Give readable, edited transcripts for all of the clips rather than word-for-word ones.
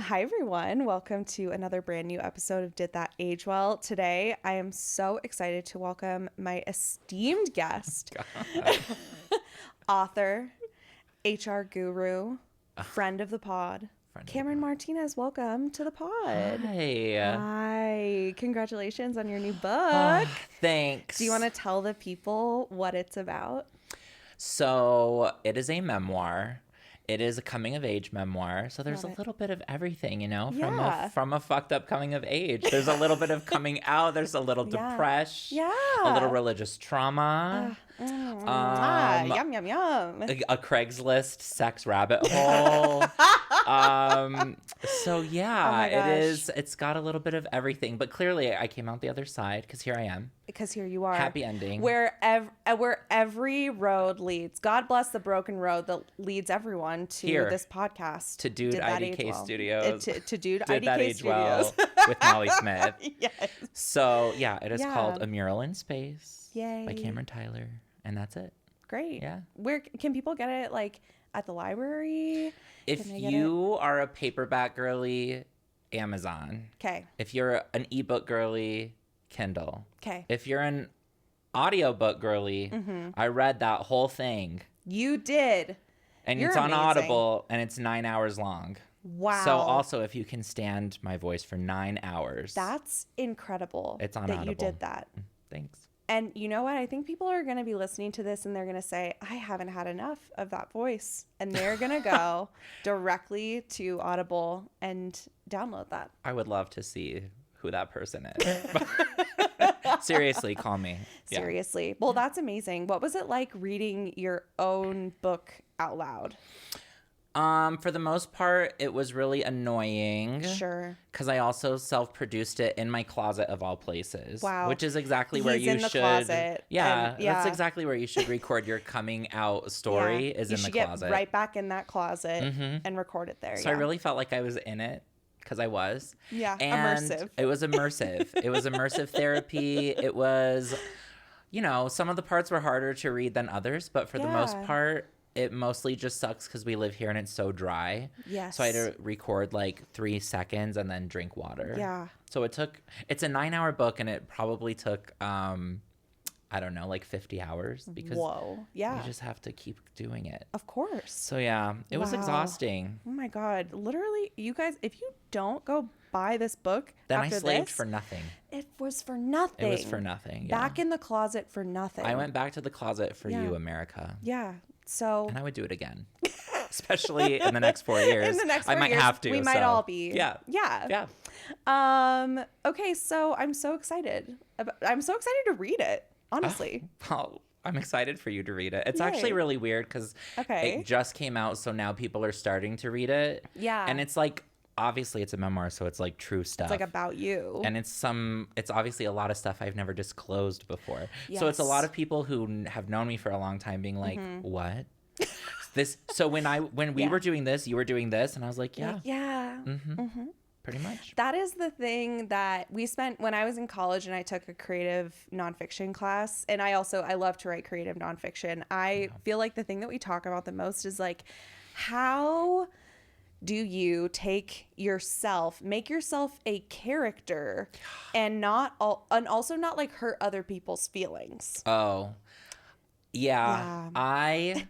Hi, everyone. Welcome to another brand new episode of Did That Age Well? Today, I am so excited to welcome my esteemed guest, author, HR guru, friend of the pod, Kameron Martinez. Welcome to the pod. Hi. Hi. Congratulations on your new book. Thanks. Do you want to tell the people what it's about? So it is a memoir. It is a coming of age memoir. So there's Love a it. little bit of everything, Yeah. from a fucked up coming of age. There's a little bit of coming out. There's a little depression. Yeah. A little religious trauma. Yum, yum, yum. A Craigslist sex rabbit hole. So yeah, Oh my gosh. it's got a little bit of everything, but clearly I came out the other side because here I am. Because here you are. Happy ending. Where every road leads. God bless the broken road that leads everyone to Here. this podcast. To Dude Did That Age IDK Well. Studios. To Dude Did IDK That Age Studios. Well with Molly Smith. Yes. So yeah, it is Yeah. called A Mural in Space Yay. by Kameron Tyler, and that's it. Great. Yeah. Where can people get it? Like at the library? If Can they get you are a paperback girly, Amazon. Okay. If you're an ebook girly, Kindle. Okay. If you're an audiobook girly, I read that whole thing, You did. and You're it's on amazing. Audible, and it's 9 hours long. Wow. So also, if you can stand my voice for 9 hours, That's incredible. It's on that you Audible. did that. thanks. And you know what? I think people are going to be listening to this and they're going to say, I haven't had enough of that voice. And they're going to go directly to Audible and download that. I would love to see who that person is. Seriously, call me. Yeah. Seriously. Well, that's amazing. What was it like reading your own book out loud? For the most part, it was really annoying. Sure. Because I also self-produced it in my closet of all places. Wow. Which is exactly where He's you in the should. closet, Yeah, and- yeah. that's exactly where you should record your coming out story. Yeah. Is You in the should closet. get right back in that closet and record it there. So I really felt like I was in it. Because I was. Yeah, And immersive. It was immersive. It was immersive therapy. It was, some of the parts were harder to read than others, but for the most Yeah. part, it mostly just sucks because we live here and it's so dry. Yes. So I had to record like 3 seconds and then drink water. Yeah. So it's a 9-hour book, and it probably took, I don't know, like 50 hours because Whoa. Yeah. you just have to keep doing it. Of course. So yeah, it was Wow. exhausting. Oh my God. Literally, you guys, if you don't go buy this book Then after I slaved this, for nothing. it was for nothing. It was for nothing. Yeah. Back in the closet for nothing. I went back to the closet for Yeah. you, America. Yeah. So And I would do it again. Especially in the next 4 years. in the next I 4 might years, have to. we might so. all be. Yeah. Yeah. Yeah. Okay. So I'm so excited. I'm so excited to read it. Honestly. Well, I'm excited for you to read it. It's Yay. actually really weird because Okay. it just came out, so now people are starting to read it. Yeah. And it's like, obviously it's a memoir, so it's like true stuff. It's like about you. And it's obviously a lot of stuff I've never disclosed before. So it's a Yes. lot of people who have known me for a long time being like, what? So when we Yeah. were doing this, you were doing this, and I was like, yeah, Yeah. pretty much. That is the thing that we spent when I was in college and I took a creative nonfiction class. And I love to write creative nonfiction. I feel like the thing that we talk about the most is like, how do you make yourself a character and also not like hurt other people's feelings? Oh, yeah. Yeah. I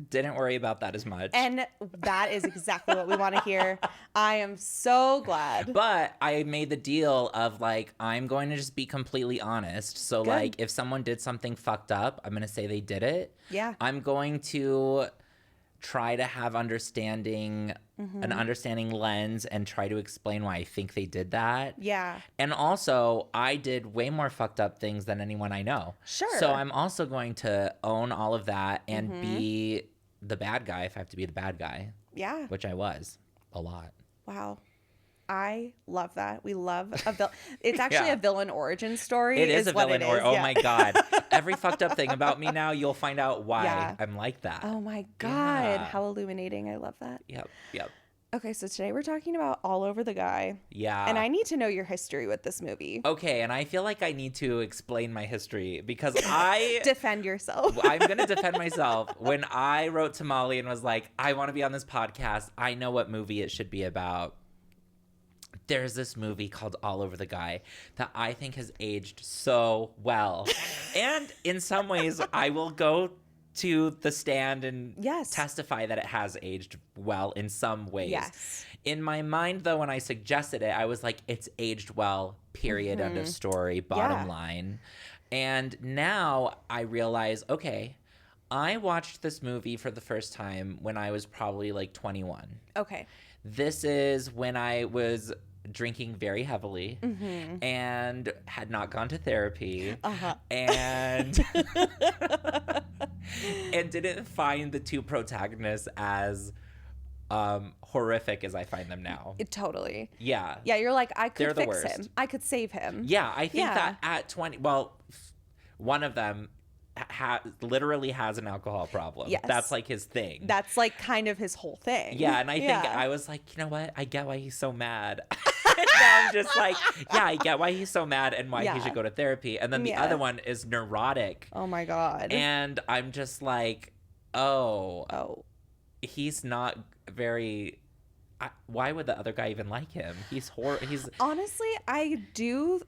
didn't worry about that as much. And that is exactly what we want to hear. I am so glad. But I made the deal of like, I'm going to just be completely honest. So Good. like, if someone did something fucked up, I'm going to say they did it. Yeah. I'm going to try to have an understanding lens and try to explain why I think they did that. Yeah. And also, I did way more fucked up things than anyone I know. Sure. So I'm also going to own all of that and be the bad guy if I have to be the bad guy, Yeah. which I was a lot. Wow. I love that. We love a villain. It's actually Yeah. a villain origin story. It is a what villain, it or is. oh Yeah. my god, every fucked up thing about me now, you'll find out why Yeah. I'm like that. Oh my God. Yeah. How illuminating. I love that. Yep. Okay, so today we're talking about All Over the Guy. Yeah. And I need to know your history with this movie. Okay, and I feel like I need to explain my history because I Defend yourself. I'm going to defend myself. When I wrote to Molly and was like, I want to be on this podcast, I know what movie it should be about. there's this movie called All Over the Guy that I think has aged so well. And in some ways, I will go to the stand and testify that it has aged well in some ways. Yes. In my mind, though, when I suggested it, I was like, it's aged well, period, end of story, bottom line. And now I realize, okay, I watched this movie for the first time when I was probably like 21. Okay. This is when I was drinking very heavily and had not gone to therapy and and didn't find the two protagonists as horrific as I find them now. Totally. Yeah. Yeah, you're like, I could They're the fix worst. him. I could save him. Yeah, I think that at 20, well, one of them literally has an alcohol problem. Yes. That's like his thing. That's like kind of his whole thing. Yeah, and I think I was like, you know what? I get why he's so mad. And now I'm just like, yeah, I get why he's so mad and why he should go to therapy. And then the other one is neurotic. Oh my God. And I'm just like, oh, he's not very. Why would the other guy even like him? He's honestly, I do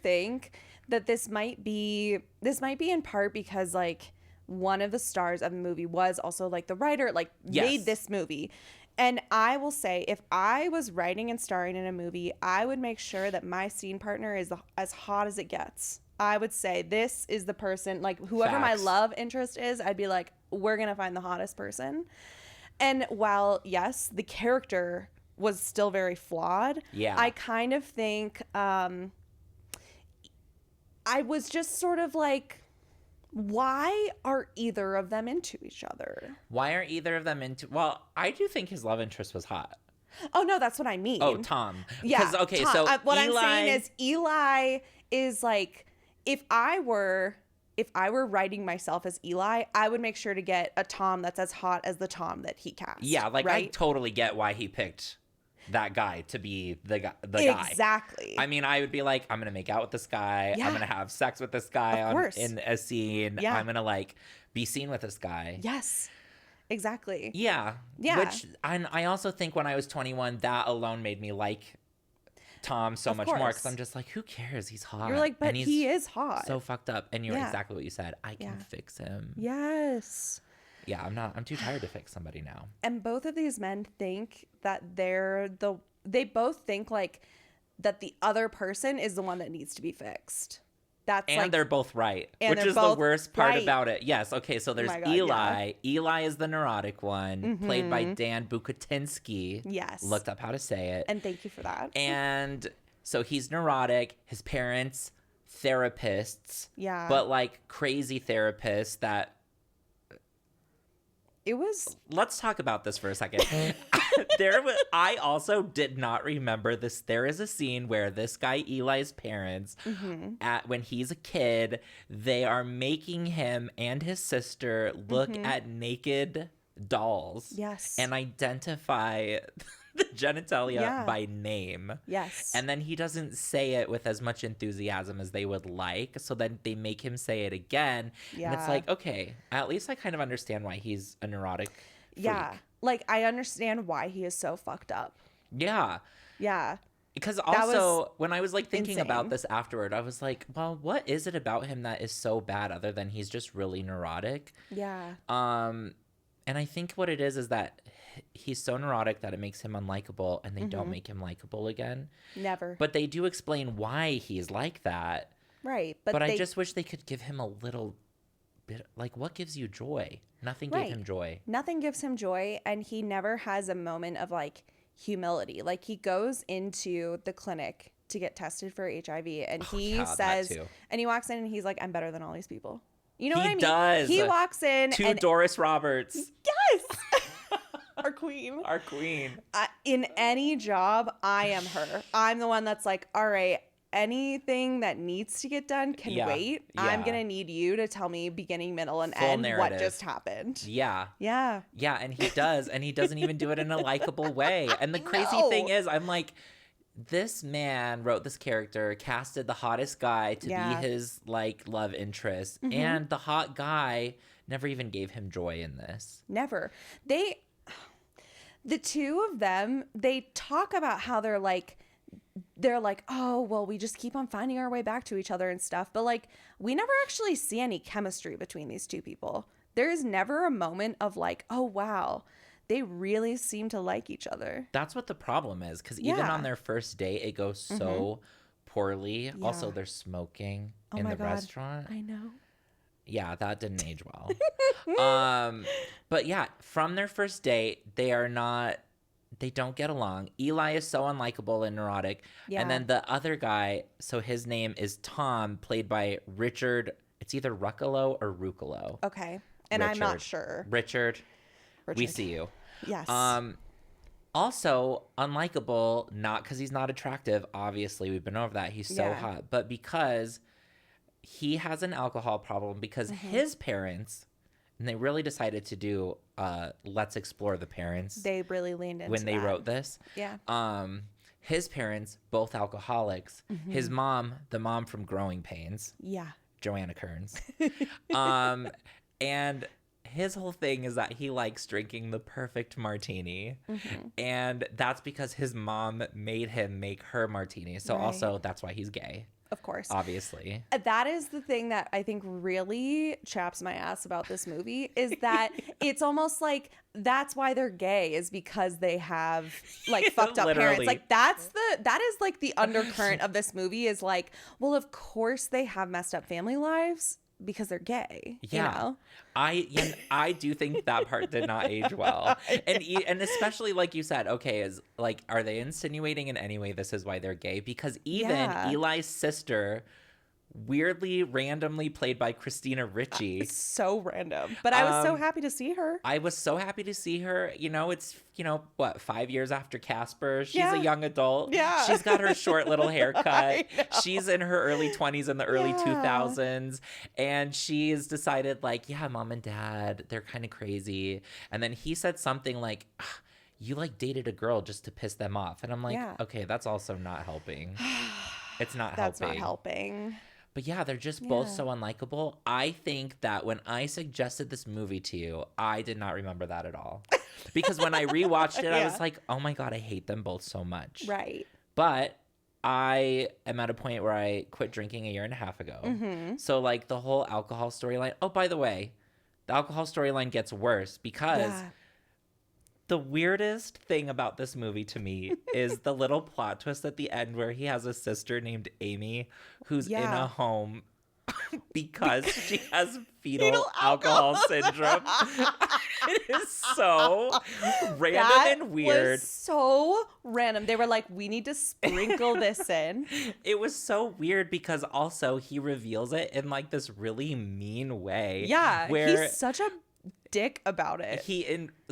think that this might be in part because like one of the stars of the movie was also like the writer, like made this movie. And I will say, if I was writing and starring in a movie, I would make sure that my scene partner is as hot as it gets. I would say, this is the person, like whoever my love interest is, I'd be like, we're going to find the hottest person. And while, yes, the character was still very flawed, I kind of think I was just sort of like, why are either of them into each other? Why are either of them into... Well, I do think his love interest was hot. Oh, no, that's what I mean. Oh, Tom. Yeah. Okay, Tom, so what Eli... I'm saying is Eli is like, if I were writing myself as Eli, I would make sure to get a Tom that's as hot as the Tom that he cast. Yeah, like right? I totally get why he picked that guy to be the guy. Exactly. I mean, I would be like, I'm going to make out with this guy. I'm going to have sex with this guy in a scene. Yeah. I'm going to like be seen with this guy. Yes. Exactly. Yeah. Yeah. Which I also think when I was 21, that alone made me like Tom so much more, because I'm just like, who cares? He's hot. You're like, but he is hot. So fucked up. And you're exactly what you said. I can fix him. Yes. Yeah, I'm too tired to fix somebody now. And both of these men think that they both think like that the other person is the one that needs to be fixed. And they're both right, which is the worst part about it. Yes. Okay. So there's Eli. Yeah. Eli is the neurotic one, played by Dan Bukatinsky. Yes. Looked up how to say it. And thank you for that. And so he's neurotic. His parents, therapists. Yeah. But like crazy therapists that. It was. Let's talk about this for a second. I also did not remember this. There is a scene where this guy, Eli's parents, when he's a kid, they are making him and his sister look at naked dolls. Yes. And identify the genitalia by name. Yes. And then he doesn't say it with as much enthusiasm as they would like. So then they make him say it again. Yeah. And it's like, okay, at least I kind of understand why he's a neurotic freak. Yeah. Like, I understand why he is so fucked up. Yeah. Yeah. Because also, when I was like thinking about this afterward, I was like, well, what is it about him that is so bad other than he's just really neurotic? Yeah. And I think what it is that he's so neurotic that it makes him unlikable, and they don't make him likable again. Never. But they do explain why he's like that. Right. But I just wish they could give him a little bit, like, what gives you joy? Nothing gave him joy. Nothing gives him joy, and he never has a moment of like humility. Like, he goes into the clinic to get tested for HIV, and he says, and he walks in and he's like, I'm better than all these people. You know what I mean? He does. He walks in to Doris Roberts. Yes. Our queen. Our queen. In any job, I am her. I'm the one that's like, all right, anything that needs to get done can wait. Yeah. I'm going to need you to tell me beginning, middle, and full end narrative. What just happened. Yeah. Yeah. Yeah, and he does. And he doesn't even do it in a likable way. And the crazy thing is, I'm like, this man wrote this character, casted the hottest guy to be his like love interest, and the hot guy never even gave him joy in this. Never. The two of them, they talk about how they're like they're like, oh, well, we just keep on finding our way back to each other and stuff. But like, we never actually see any chemistry between these two people. There is never a moment of like, oh, wow, they really seem to like each other. That's what the problem is, because even on their first date, it goes so poorly. Yeah. Also, they're smoking in the restaurant. I know. Yeah, that didn't age well. But yeah, from their first date, they don't get along. Eli is so unlikable and neurotic. Yeah. And then the other guy, so his name is Tom, played by Richard. It's either Ruccolo or Ruccolo. Okay. And Richard. I'm not sure. Richard, we see you. Yes. Also, unlikable, not because he's not attractive. Obviously, we've been over that. He's so hot. But because he has an alcohol problem, because his parents, and they really decided to do Let's Explore the Parents. They really leaned into when they wrote this. Yeah. His parents, both alcoholics. His mom, the mom from Growing Pains. Yeah. Joanna Kearns. And his whole thing is that he likes drinking the perfect martini. And that's because his mom made him make her martini. So also that's why he's gay. Of course. Obviously. That is the thing that I think really chaps my ass about this movie is that it's almost like that's why they're gay, is because they have like fucked up parents. Like that is like the undercurrent of this movie is like, well, of course they have messed up family lives because they're gay. Yeah. You know? I do think that part did not age well. And especially like you said, okay, is like, are they insinuating in any way this is why they're gay? Because even Eli's sister, weirdly, randomly played by Christina Ricci. So random. But I was so happy to see her. I was so happy to see her. You know, it's, what, 5 years after Casper? She's a young adult. Yeah. She's got her short little haircut. She's in her early 20s and the early 2000s. And she's decided, like, yeah, mom and dad, they're kind of crazy. And then he said something like, you, like, dated a girl just to piss them off. And I'm like, okay, that's also not helping. It's not helping. That's not helping. But yeah, they're just both so unlikable. I think that when I suggested this movie to you, I did not remember that at all. Because when I rewatched it, I was like, oh my God, I hate them both so much. Right. But I am at a point where I quit drinking 1.5 years ago. So like the whole alcohol storyline. Oh, by the way, the alcohol storyline gets worse because the weirdest thing about this movie to me is the little plot twist at the end where he has a sister named Amy who's in a home because she has fetal alcohol syndrome. It is so random and weird. Was so random. They were like, we need to sprinkle this in. It was so weird because also he reveals it in like this really mean way. Yeah, where he's such a dick about it.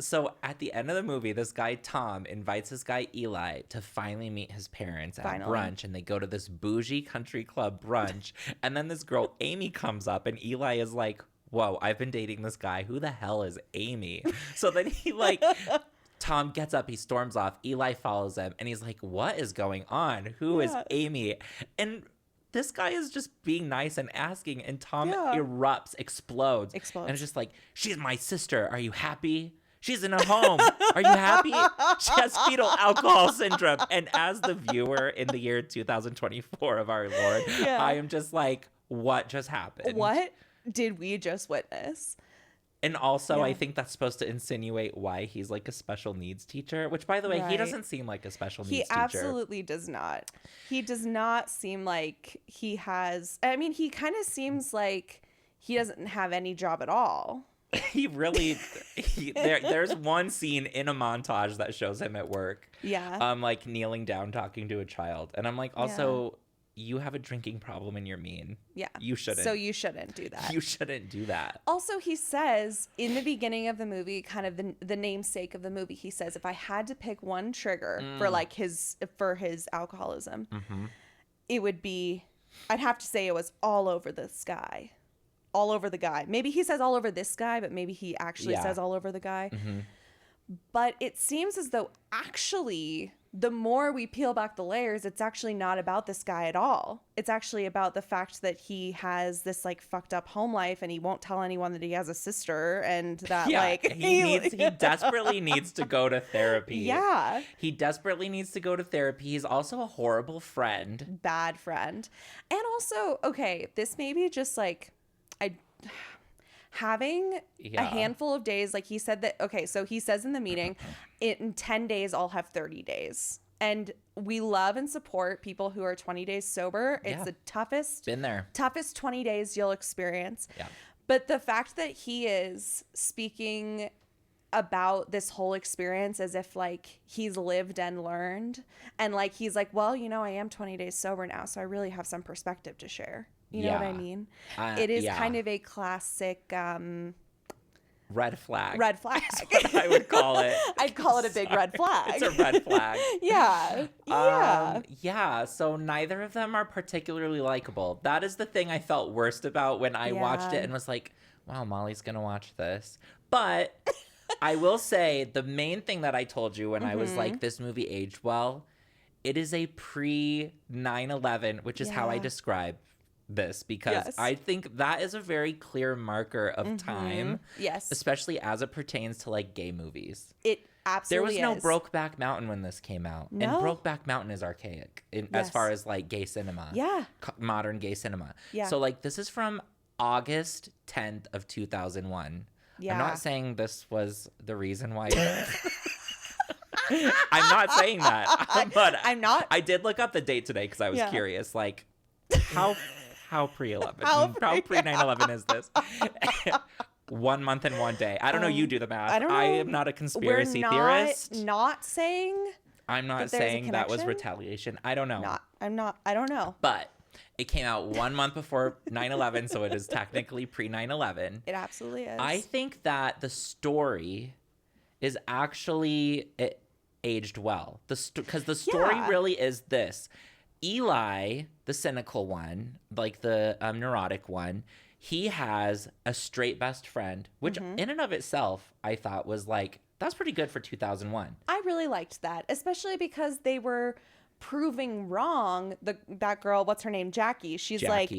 So at the end of the movie, this guy Tom invites this guy Eli to finally meet his parents at brunch, and they go to this bougie country club brunch. And then this girl Amy comes up, and Eli is like, whoa, I've been dating this guy. Who the hell is Amy? So then he Tom gets up, he storms off. Eli follows him, and he's like, what is going on? Who is Amy? And this guy is just being nice and asking, and Tom erupts, explodes. And it's just like, she's my sister. Are you happy? She's in a home. Are you happy? She has fetal alcohol syndrome. And as the viewer in the year 2024 of our Lord, I am just like, what just happened? What did we just witness? And also, I think that's supposed to insinuate why he's like a special needs teacher, which, by the way, he doesn't seem like a special needs teacher. He absolutely does not. He does not seem like he has... I mean, he kind of seems like he doesn't have any job at all. He really... there's one scene in a montage that shows him at work. Yeah. Like kneeling down, talking to a child. And I'm like, also... You have a drinking problem and you're mean. Yeah. You shouldn't. So you shouldn't do that. You shouldn't do that. Also, he says in the beginning of the movie, kind of the namesake of the movie, he says, if I had to pick one trigger for like his alcoholism, it would be, I'd have to say it was all over this guy. All over the guy. Maybe he says all over this guy, but maybe he actually says all over the guy. But it seems as though actually the more we peel back the layers, it's actually not about this guy at all. It's actually about the fact that he has this like fucked up home life and he won't tell anyone that he has a sister and that like he desperately needs to go to therapy. Yeah. He desperately needs to go to therapy. He's also a horrible friend. Bad friend. And also, okay, this may be just like having a handful of days, like he said that, okay, so he says in the meeting, in 10 days, I'll have 30 days. And we love and support people who are 20 days sober. It's the toughest 20 days you'll experience. Yeah. But the fact that he is speaking about this whole experience as if like he's lived and learned, and like he's like, well, you know, I am 20 days sober now, so I really have some perspective to share. You know what I mean? It is kind of a classic red flag. Red flag. That's what I would call it. I'd call it a big red flag. It's a red flag. Yeah. So neither of them are particularly likable. That is the thing I felt worst about when I watched it and was like, wow, Molly's going to watch this. But I will say the main thing that I told you when I was like, this movie aged well, it is a pre 9/11, which is how I describe this, because I think that is a very clear marker of time. Yes. Especially as it pertains to like gay movies. It absolutely There was no Brokeback Mountain when this came out. No. And Brokeback Mountain is archaic as far as like gay cinema. Yeah. Modern gay cinema. Yeah. So like this is from August 10th of 2001. Yeah. I'm not saying this was the reason why I'm not saying that. But I'm not. I did look up the date today because I was curious. Like how pre-11? How pre-9/11 is this? 1 month and 1 day. I don't know. You do the math. I don't know. I am not a conspiracy theorist. Not saying. I'm not saying that was retaliation. I don't know. I don't know. But it came out 1 month before 9/11, so it is technically pre-9/11. It absolutely is. I think that the story is actually aged well. Because the story really is this. Eli, the cynical one, like the neurotic one, he has a straight best friend, which in and of itself, I thought was like, that's pretty good for 2001. I really liked that, especially because they were proving wrong that girl, what's her name? Jackie. She's like,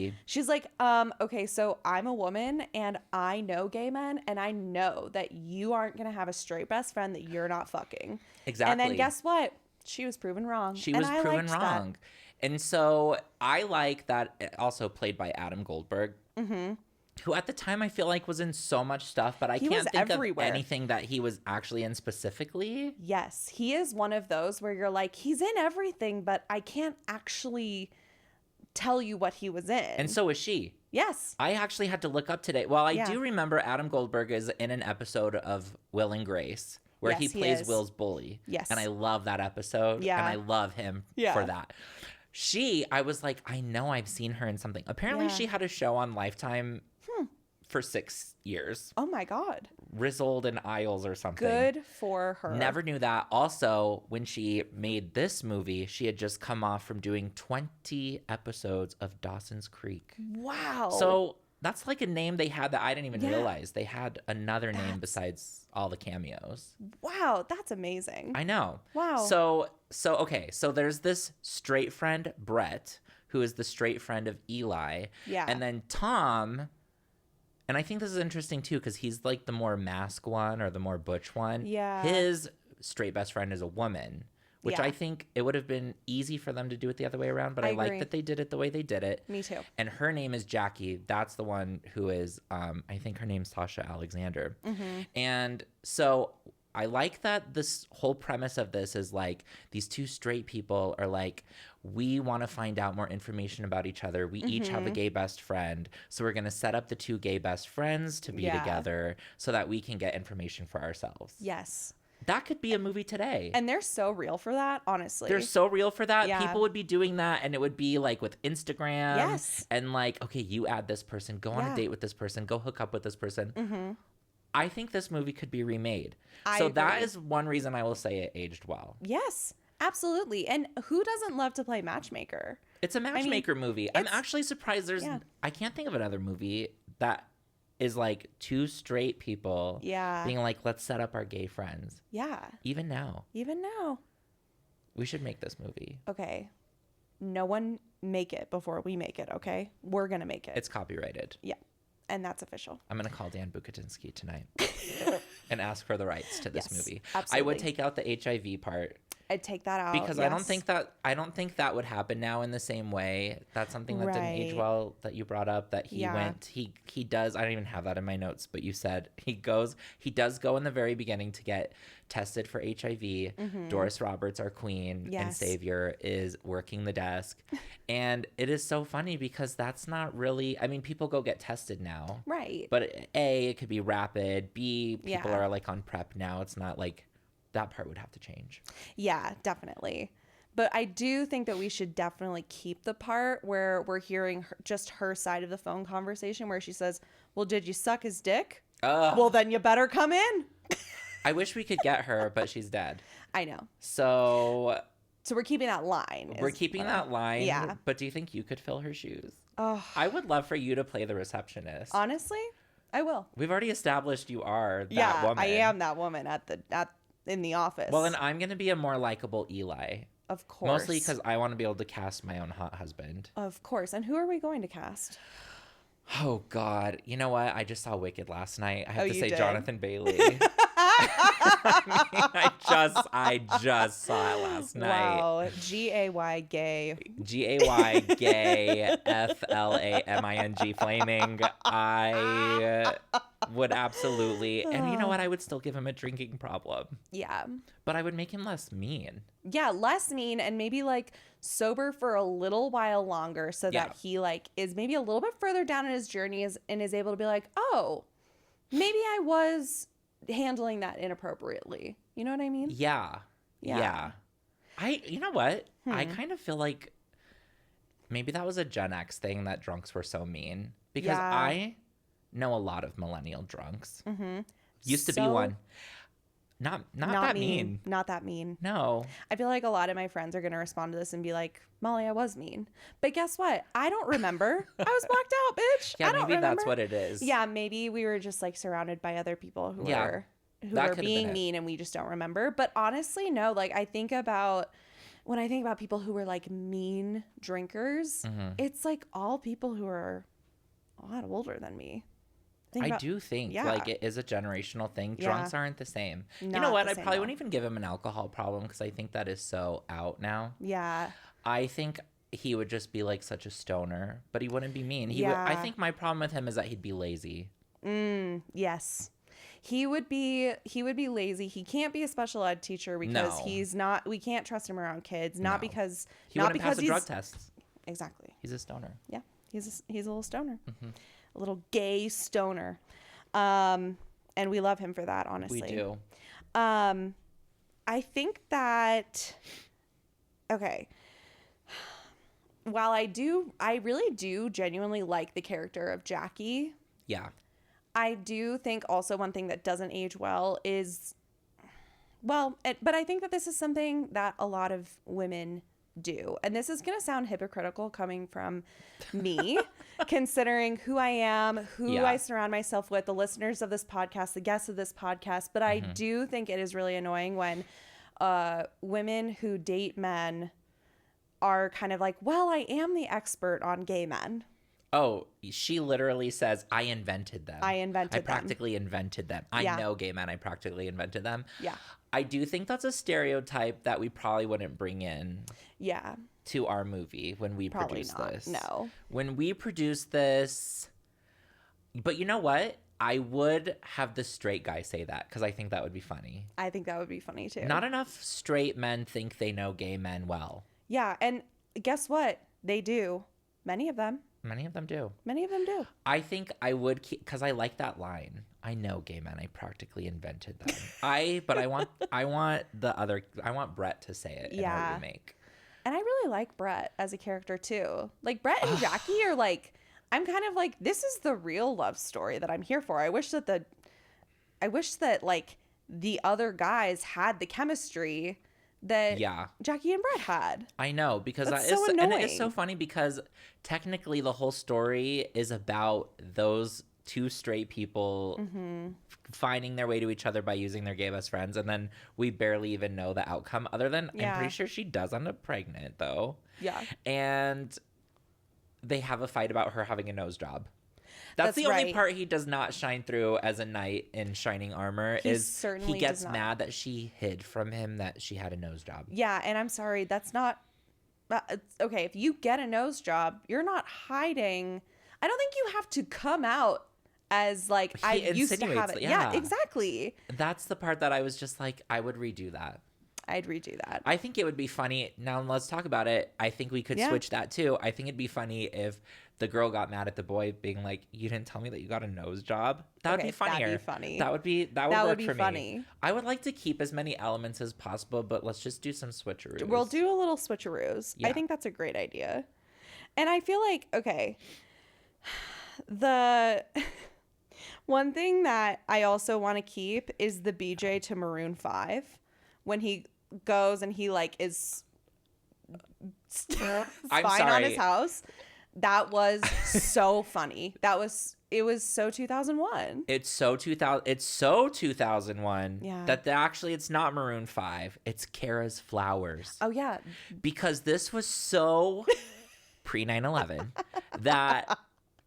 okay, so I'm a woman and I know gay men and I know that you aren't going to have a straight best friend that you're not fucking. Exactly. And then guess what? She was proven wrong. She was proven wrong. That. And so I like that, also played by Adam Goldberg, who at the time I feel like was in so much stuff, but I can't think of anything that he was actually in specifically. Yes, he is one of those where you're like, he's in everything, but I can't actually tell you what he was in. And so is she. Yes. I actually had to look up today. Well, I do remember Adam Goldberg is in an episode of Will and Grace where he plays Will's bully. Yes. And I love that episode. Yeah. And I love him for that. I was like, I know I've seen her in something. Apparently she had a show on Lifetime for 6 years. Oh my God. Rizzled and Isles or something. Good for her. Never knew that. Also, when she made this movie, she had just come off from doing 20 episodes of Dawson's Creek. Wow. So that's like a name they had that I didn't even realize. They had another name besides all the cameos. Wow, that's amazing. I know. Wow. So okay, so there's this straight friend, Brett, who is the straight friend of Eli. Yeah. And then Tom, and I think this is interesting too, because he's like the more mask one or the more butch one. Yeah. His straight best friend is a woman, which I think it would have been easy for them to do it the other way around, but I like that they did it the way they did it. Me too. And her name is Jackie. That's the one who is, I think her name's Sasha Alexander. And so I like that this whole premise of this is like these two straight people are like, we want to find out more information about each other. We each have a gay best friend. So we're going to set up the two gay best friends to be together so that we can get information for ourselves. Yes. That could be a movie today. And they're so real for that, honestly. They're so real for that. Yeah. People would be doing that, and it would be like with Instagram. Yes. And like, okay, you add this person, go on a date with this person, go hook up with this person. I think this movie could be remade. I so agree. that is one reason I will say it aged well. Yes, absolutely. And who doesn't love to play matchmaker? It's a matchmaker movie. I'm actually surprised I can't think of another movie that is like two straight people being like, let's set up our gay friends. Yeah. Even now. We should make this movie. Okay. No one make it before we make it, okay? We're going to make it. It's copyrighted. Yeah. And that's official. I'm going to call Dan Bukatinsky tonight and ask for the rights to this movie. Absolutely. I would take out the HIV part. I'd take that out. Because I don't think that would happen now in the same way. That's something that didn't age well that you brought up, that he does. I don't even have that in my notes, but you said he does go in the very beginning to get tested for HIV. Mm-hmm. Doris Roberts, our queen and savior, is working the desk. And it is so funny because that's not really, I mean, people go get tested now. Right. But A, it could be rapid. B, people are like on PrEP now. It's not like, that part would have to change. Yeah, definitely. But I do think that we should definitely keep the part where we're hearing just her side of the phone conversation where she says, well, did you suck his dick? Well, then you better come in. I wish we could get her, but she's dead. I know. So we're keeping that line. We're keeping that line. Yeah. But do you think you could fill her shoes? Oh. I would love for you to play the receptionist. Honestly, I will. We've already established you are that woman. I am that woman in the office. Well, then I'm going to be a more likable Eli. Of course. Mostly because I want to be able to cast my own hot husband. Of course. And who are we going to cast? Oh, God. You know what? I just saw Wicked last night. I have to say did? Jonathan Bailey. I just saw it last night. Wow. G-A-Y gay. G-A-Y gay. F-L-A-M-I-N-G flaming. I would absolutely. And you know what? I would still give him a drinking problem. Yeah. But I would make him less mean. Yeah, less mean and maybe like sober for a little while longer so that he like is maybe a little bit further down in his journey and is able to be like, oh, maybe I was handling that inappropriately. You know what I mean? Yeah. You know what? I kind of feel like maybe that was a Gen X thing that drunks were so mean because I know a lot of millennial drunks. Mm-hmm. Used to be one. Not that mean. Not that mean. No. I feel like a lot of my friends are going to respond to this and be like, Molly, I was mean. But guess what? I don't remember. I was blacked out, bitch. Yeah, I don't maybe remember. That's what it is. Yeah, maybe we were just like surrounded by other people who are being mean and we just don't remember. But honestly, no. Like when I think about people who were like mean drinkers, it's like all people who are a lot older than me. I do think like it is a generational thing. Drunks aren't the same. You know what? I probably wouldn't even give him an alcohol problem because I think that is so out now. Yeah. I think he would just be like such a stoner, but he wouldn't be mean. I think my problem with him is that he'd be lazy. Yes. He would be lazy. He can't be a special ed teacher because he's not. We can't trust him around kids. Not because he wouldn't pass the drug tests. Exactly. He's a stoner. Yeah, he's a little stoner. Mm-hmm. A little gay stoner. And we love him for that, honestly. We do. I think that, okay, while I really do genuinely like the character of Jackie. Yeah. I do think also one thing that doesn't age well is, but I think that this is something that a lot of women do. And this is going to sound hypocritical coming from me, considering who I am, who I surround myself with, the listeners of this podcast, the guests of this podcast. But I do think it is really annoying when women who date men are kind of like, well, I am the expert on gay men. Oh, she literally says, I invented them. I practically invented them. I know gay men. I practically invented them. Yeah. I do think that's a stereotype that we probably wouldn't bring in. Yeah. To our movie when we produce this. No. When we produce this. But you know what? I would have the straight guy say that because I think that would be funny. I think that would be funny too. Not enough straight men think they know gay men well. Yeah. And guess what? They do. Many of them. Many of them do. Many of them do. I think I would keep, because I like that line. I know gay men. I practically invented them. But I want Brett to say it in our remake. And I really like Brett as a character too. Like Brett and Jackie are like, I'm kind of like, this is the real love story that I'm here for. I wish that like the other guys had the chemistry that Jackie and Brett had. I know, because That's so annoying. And it is so funny because technically the whole story is about those two straight people finding their way to each other by using their gay best friends, and then we barely even know the outcome other than I'm pretty sure she does end up pregnant though. Yeah. And they have a fight about her having a nose job. That's the right. only part he does not shine through as a knight in shining armor. He gets mad that she hid from him that she had a nose job. Yeah, and I'm sorry, that's not okay. If you get a nose job, you're not hiding. I don't think you have to come out as like I used to have it. Yeah, exactly. That's the part that I was just like, I would redo that. I'd redo that. I think it would be funny. Now let's talk about it. I think we could switch that too. I think it'd be funny if the girl got mad at the boy being like, you didn't tell me that you got a nose job. That would be funnier. That'd be funny. That would work for funny. me. I would like to keep as many elements as possible, but let's just do some switcheroos. We'll do a little switcheroos. Yeah. I think that's a great idea. And I feel like, okay, the one thing that I also want to keep is the BJ to Maroon 5 when he goes and he like is spying on his house. That was so funny. It was so 2001. It's so 2001 that actually it's not Maroon 5. It's Kara's Flowers. Oh yeah. Because this was so pre 9/11 that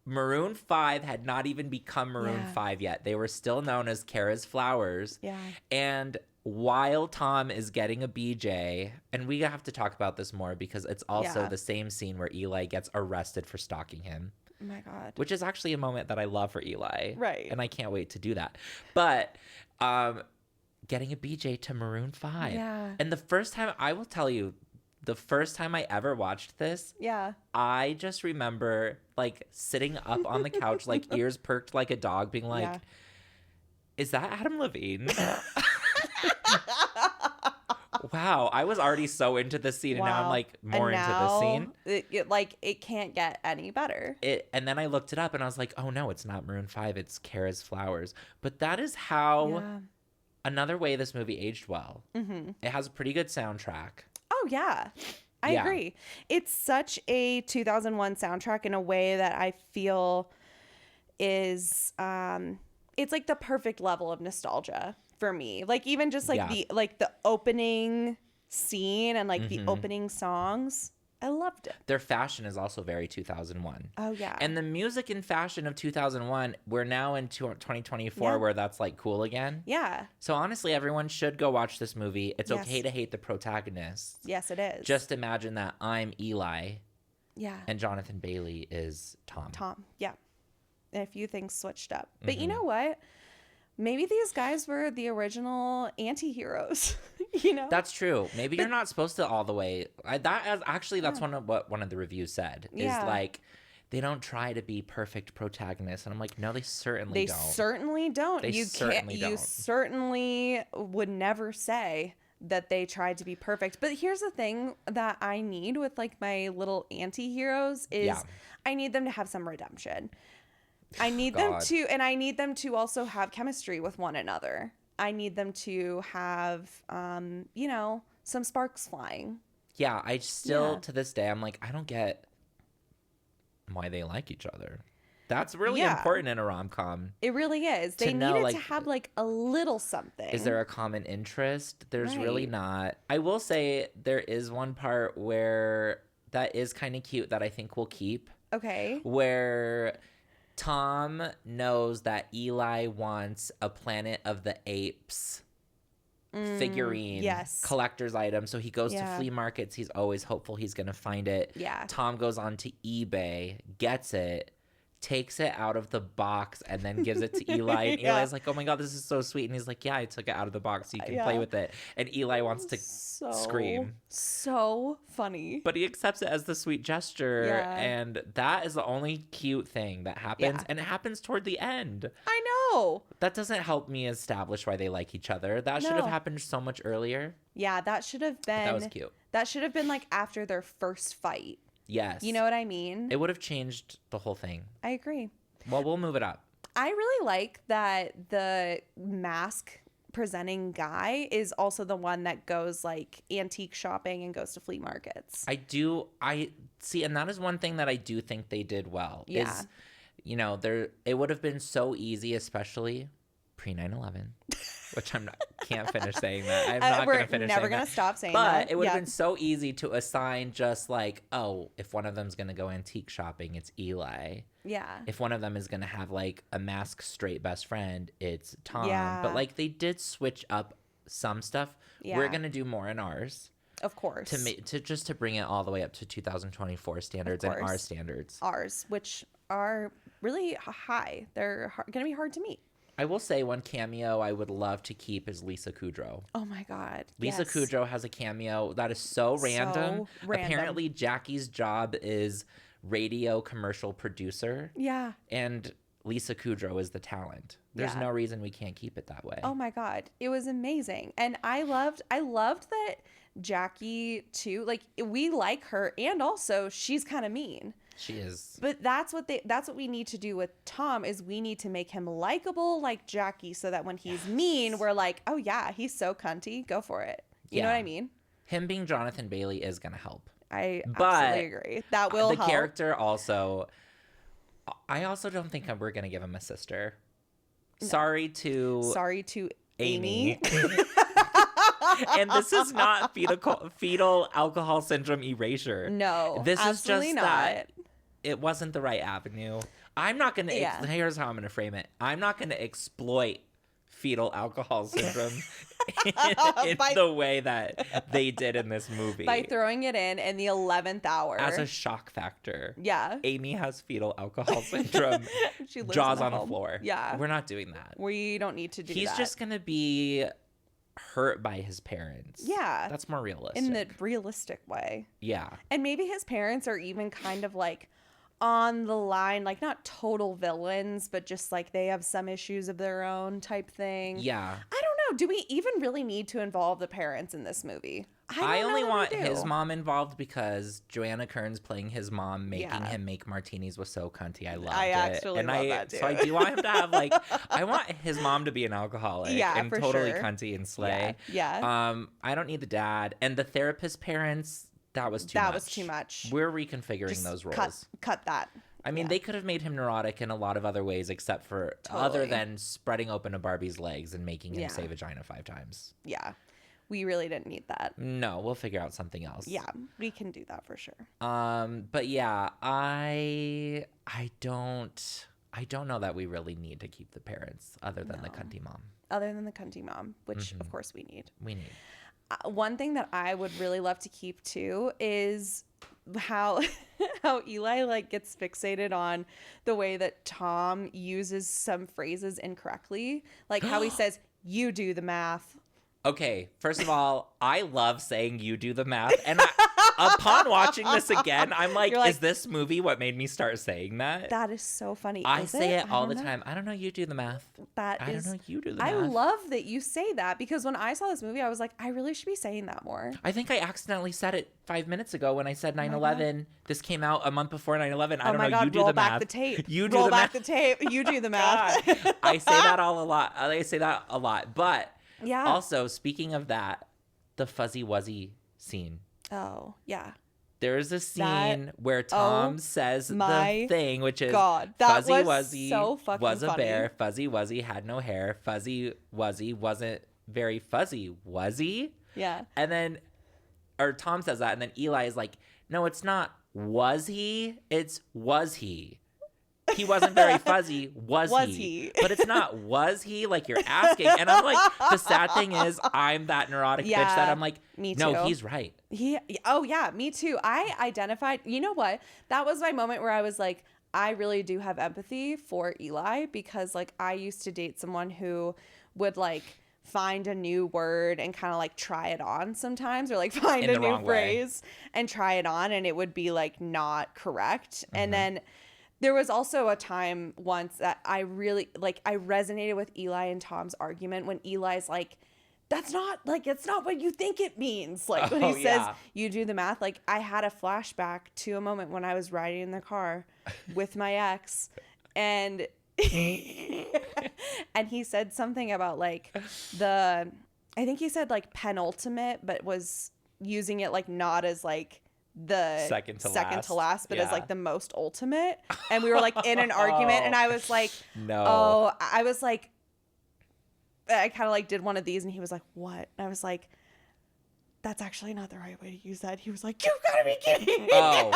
Maroon 5 had not even become Maroon 5 yet. They were still known as Kara's Flowers. Yeah. And while Tom is getting a BJ, and we have to talk about this more because it's also the same scene where Eli gets arrested for stalking him. Oh my God. Which is actually a moment that I love for Eli. Right. And I can't wait to do that. But getting a BJ to Maroon 5. Yeah. And the first time, I will tell you, the first time I ever watched this, I just remember like sitting up on the couch, like ears perked like a dog, being like, is that Adam Levine? Wow, I was already so into this scene, and now I'm like more into the scene. It can't get any better. And then I looked it up, and I was like, oh no, it's not Maroon 5, it's Kara's Flowers. But that is how another way this movie aged well. Mm-hmm. It has a pretty good soundtrack. Oh yeah, I agree. It's such a 2001 soundtrack in a way that I feel is it's like the perfect level of nostalgia for me. Like even just like the opening scene and like the opening songs, I loved it. Their fashion is also very 2001. Oh yeah. And the music and fashion of 2001, we're now in 2024 where that's like cool again. Yeah. So honestly, everyone should go watch this movie. It's okay to hate the protagonist. Yes, it is. Just imagine that I'm Eli. Yeah. And Jonathan Bailey is Tom. Yeah. And a few things switched up. But you know what? Maybe these guys were the original anti-heroes, you know? That's true. Maybe you're not supposed to all the way. That's one of what one of the reviews said. Is like, they don't try to be perfect protagonists. And I'm like, no, they certainly don't. They certainly don't. You certainly would never say that they tried to be perfect. But here's the thing that I need with like my little anti-heroes is I need them to have some redemption. I need them to also have chemistry with one another. I need them to have, some sparks flying. Yeah, I still, to this day, I'm like, I don't get why they like each other. That's really important in a rom-com. It really is. They needed to have like a little something. Is there a common interest? There's really not. I will say there is one part where that is kind of cute that I think we'll keep. Okay. Where Tom knows that Eli wants a Planet of the Apes figurine, collector's item. So he goes to flea markets. He's always hopeful he's going to find it. Yeah. Tom goes on to eBay, gets it, takes it out of the box, and then gives it to Eli. And Eli's like, oh my God, this is so sweet. And he's like, yeah, I took it out of the box so you can play with it. And Eli wants to scream. So funny. But he accepts it as the sweet gesture. Yeah. And that is the only cute thing that happens. Yeah. And it happens toward the end. I know. That doesn't help me establish why they like each other. That should have happened so much earlier. Yeah, that should have been. That was cute. That should have been like after their first fight. Yes. You know what I mean? It would have changed the whole thing. I agree. Well, we'll move it up. I really like that the mask presenting guy is also the one that goes like antique shopping and goes to flea markets. I see, and that is one thing that I do think they did well. Yeah. Is you know, it would have been so easy, especially pre 9/11, which can't finish saying that. I'm not going to finish saying that. We're never going to stop saying that. But it would have been so easy to assign just like, oh, if one of them's going to go antique shopping, it's Eli. Yeah. If one of them is going to have like a masked straight best friend, it's Tom. Yeah. But like they did switch up some stuff. Yeah. We're going to do more in ours. Of course. To bring it all the way up to 2024 standards and our standards. Ours, which are really high. They're going to be hard to meet. I will say one cameo I would love to keep is Lisa Kudrow. Oh my God. Lisa Kudrow has a cameo that is so random. Apparently Jackie's job is radio commercial producer. Yeah. And Lisa Kudrow is the talent. There's no reason we can't keep it that way. Oh my God. It was amazing. And I loved that Jackie too. Like we like her, and also she's kind of mean. She is. But that's what we need to do with Tom, is we need to make him likable like Jackie, so that when he's mean, we're like, oh yeah, he's so cunty. Go for it. You know what I mean? Him being Jonathan Bailey is going to help. I absolutely agree. That will help. The character also, I also don't think we're going to give him a sister. No. Sorry to Amy. And this is not fetal alcohol syndrome erasure. No, this is just not. That it wasn't the right avenue. I'm not going to, here's how I'm going to frame it. I'm not going to exploit fetal alcohol syndrome in the way that they did in this movie. By throwing it in the 11th hour. As a shock factor. Yeah. Amy has fetal alcohol syndrome. She lives jaws in on the floor. Yeah. We're not doing that. We don't need to do that. He's just going to be hurt by his parents. Yeah. That's more realistic. In the realistic way. Yeah. And maybe his parents are even kind of like on the line, like not total villains, but just like they have some issues of their own type thing. Yeah. I don't know. Do we even really need to involve the parents in this movie? I only want his mom involved because Joanna Kern's playing his mom, making him make martinis was so cunty. I loved it. I actually love that too. So I do want him to have like, I want his mom to be an alcoholic and totally cunty and slay. Yeah. I don't need the dad. And the therapist parents, that was too much. We're reconfiguring those roles. Cut that. I mean, they could have made him neurotic in a lot of other ways, except for other than spreading open a Barbie's legs and making him say vagina 5 times. Yeah. We really didn't need that. No, we'll figure out something else. Yeah, we can do that for sure. But yeah, I don't know that we really need to keep the parents other than the cunty mom. Other than the cunty mom, which of course we need. We need. One thing that I would really love to keep too is how Eli like gets fixated on the way that Tom uses some phrases incorrectly, like how he says, "You do the math." Okay, first of all, I love saying "you do the math," and upon watching this again, I'm like, is this movie what made me start saying that? That is so funny. I say it all the time. I don't know, you do the math. I don't know, you do the math. I love that you say that, because when I saw this movie, I was like, I really should be saying that more. I think I accidentally said it 5 minutes ago when I said 9/11. This came out a month before 9/11. I don't know, you do the math. Roll back the tape. You do the math. Roll back the tape. You do the math. I say that a lot. I say that a lot. But yeah. Also, speaking of that, the Fuzzy Wuzzy scene. Oh, yeah. There's a scene where Tom says the thing, which is Fuzzy Wuzzy so fucking was a funny. bear. Fuzzy Wuzzy had no hair. Fuzzy Wuzzy wasn't very fuzzy, was he? Yeah. And then, or Tom says that, and then Eli is like, no, it's not was he, it's was he. He wasn't very fuzzy, was he? But it's not was he, like you're asking. And I'm like, the sad thing is I'm that neurotic bitch that I'm like, me too. No, he's right. Oh yeah, me too. I identified, you know what? That was my moment where I was like, I really do have empathy for Eli, because like I used to date someone who would like find a new word and kind of like try it on sometimes, or like find a new phrase and try it on, and it would be like not correct. Mm-hmm. And then there was also a time once that I really, like, I resonated with Eli and Tom's argument when Eli's like, that's not, like, it's not what you think it means. Like, when he says, you do the math, like, I had a flashback to a moment when I was riding in the car with my ex, and and he said something about, like, I think he said, like, penultimate, but was using it, like, not as, like, the second to last, but as Yeah. like the most ultimate. And we were like in an argument, and I was like, No. oh, I was like, I kind of like did one of these, and he was like, what? And I was like, that's actually not the right way to use that. He was like, you gotta be kidding me. Oh,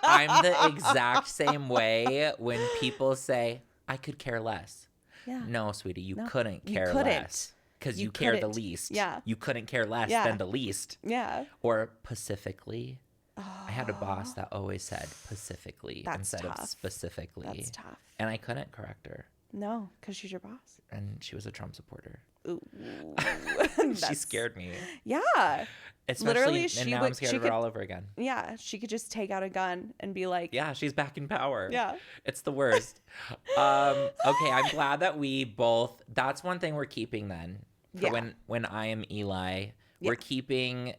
I'm the exact same way when people say, I could care less. Yeah. No, sweetie, you No, couldn't you care couldn't. less. Because you care the couldn't. least. Yeah. You couldn't care less Yeah. than the least. Yeah. Or pacifically. I had a boss that always said pacifically That's instead of tough. specifically. That's tough. And I couldn't correct her. No, because she's your boss. And she was a Trump supporter. Ooh. She scared me. Yeah. Especially, Literally, and now I'm scared of her all over again. Yeah. She could just take out a gun and be like, Yeah, she's back in power. Yeah. It's the worst. Okay, I'm glad that we both, that's one thing we're keeping then. For Yeah. when I am Eli, we're keeping,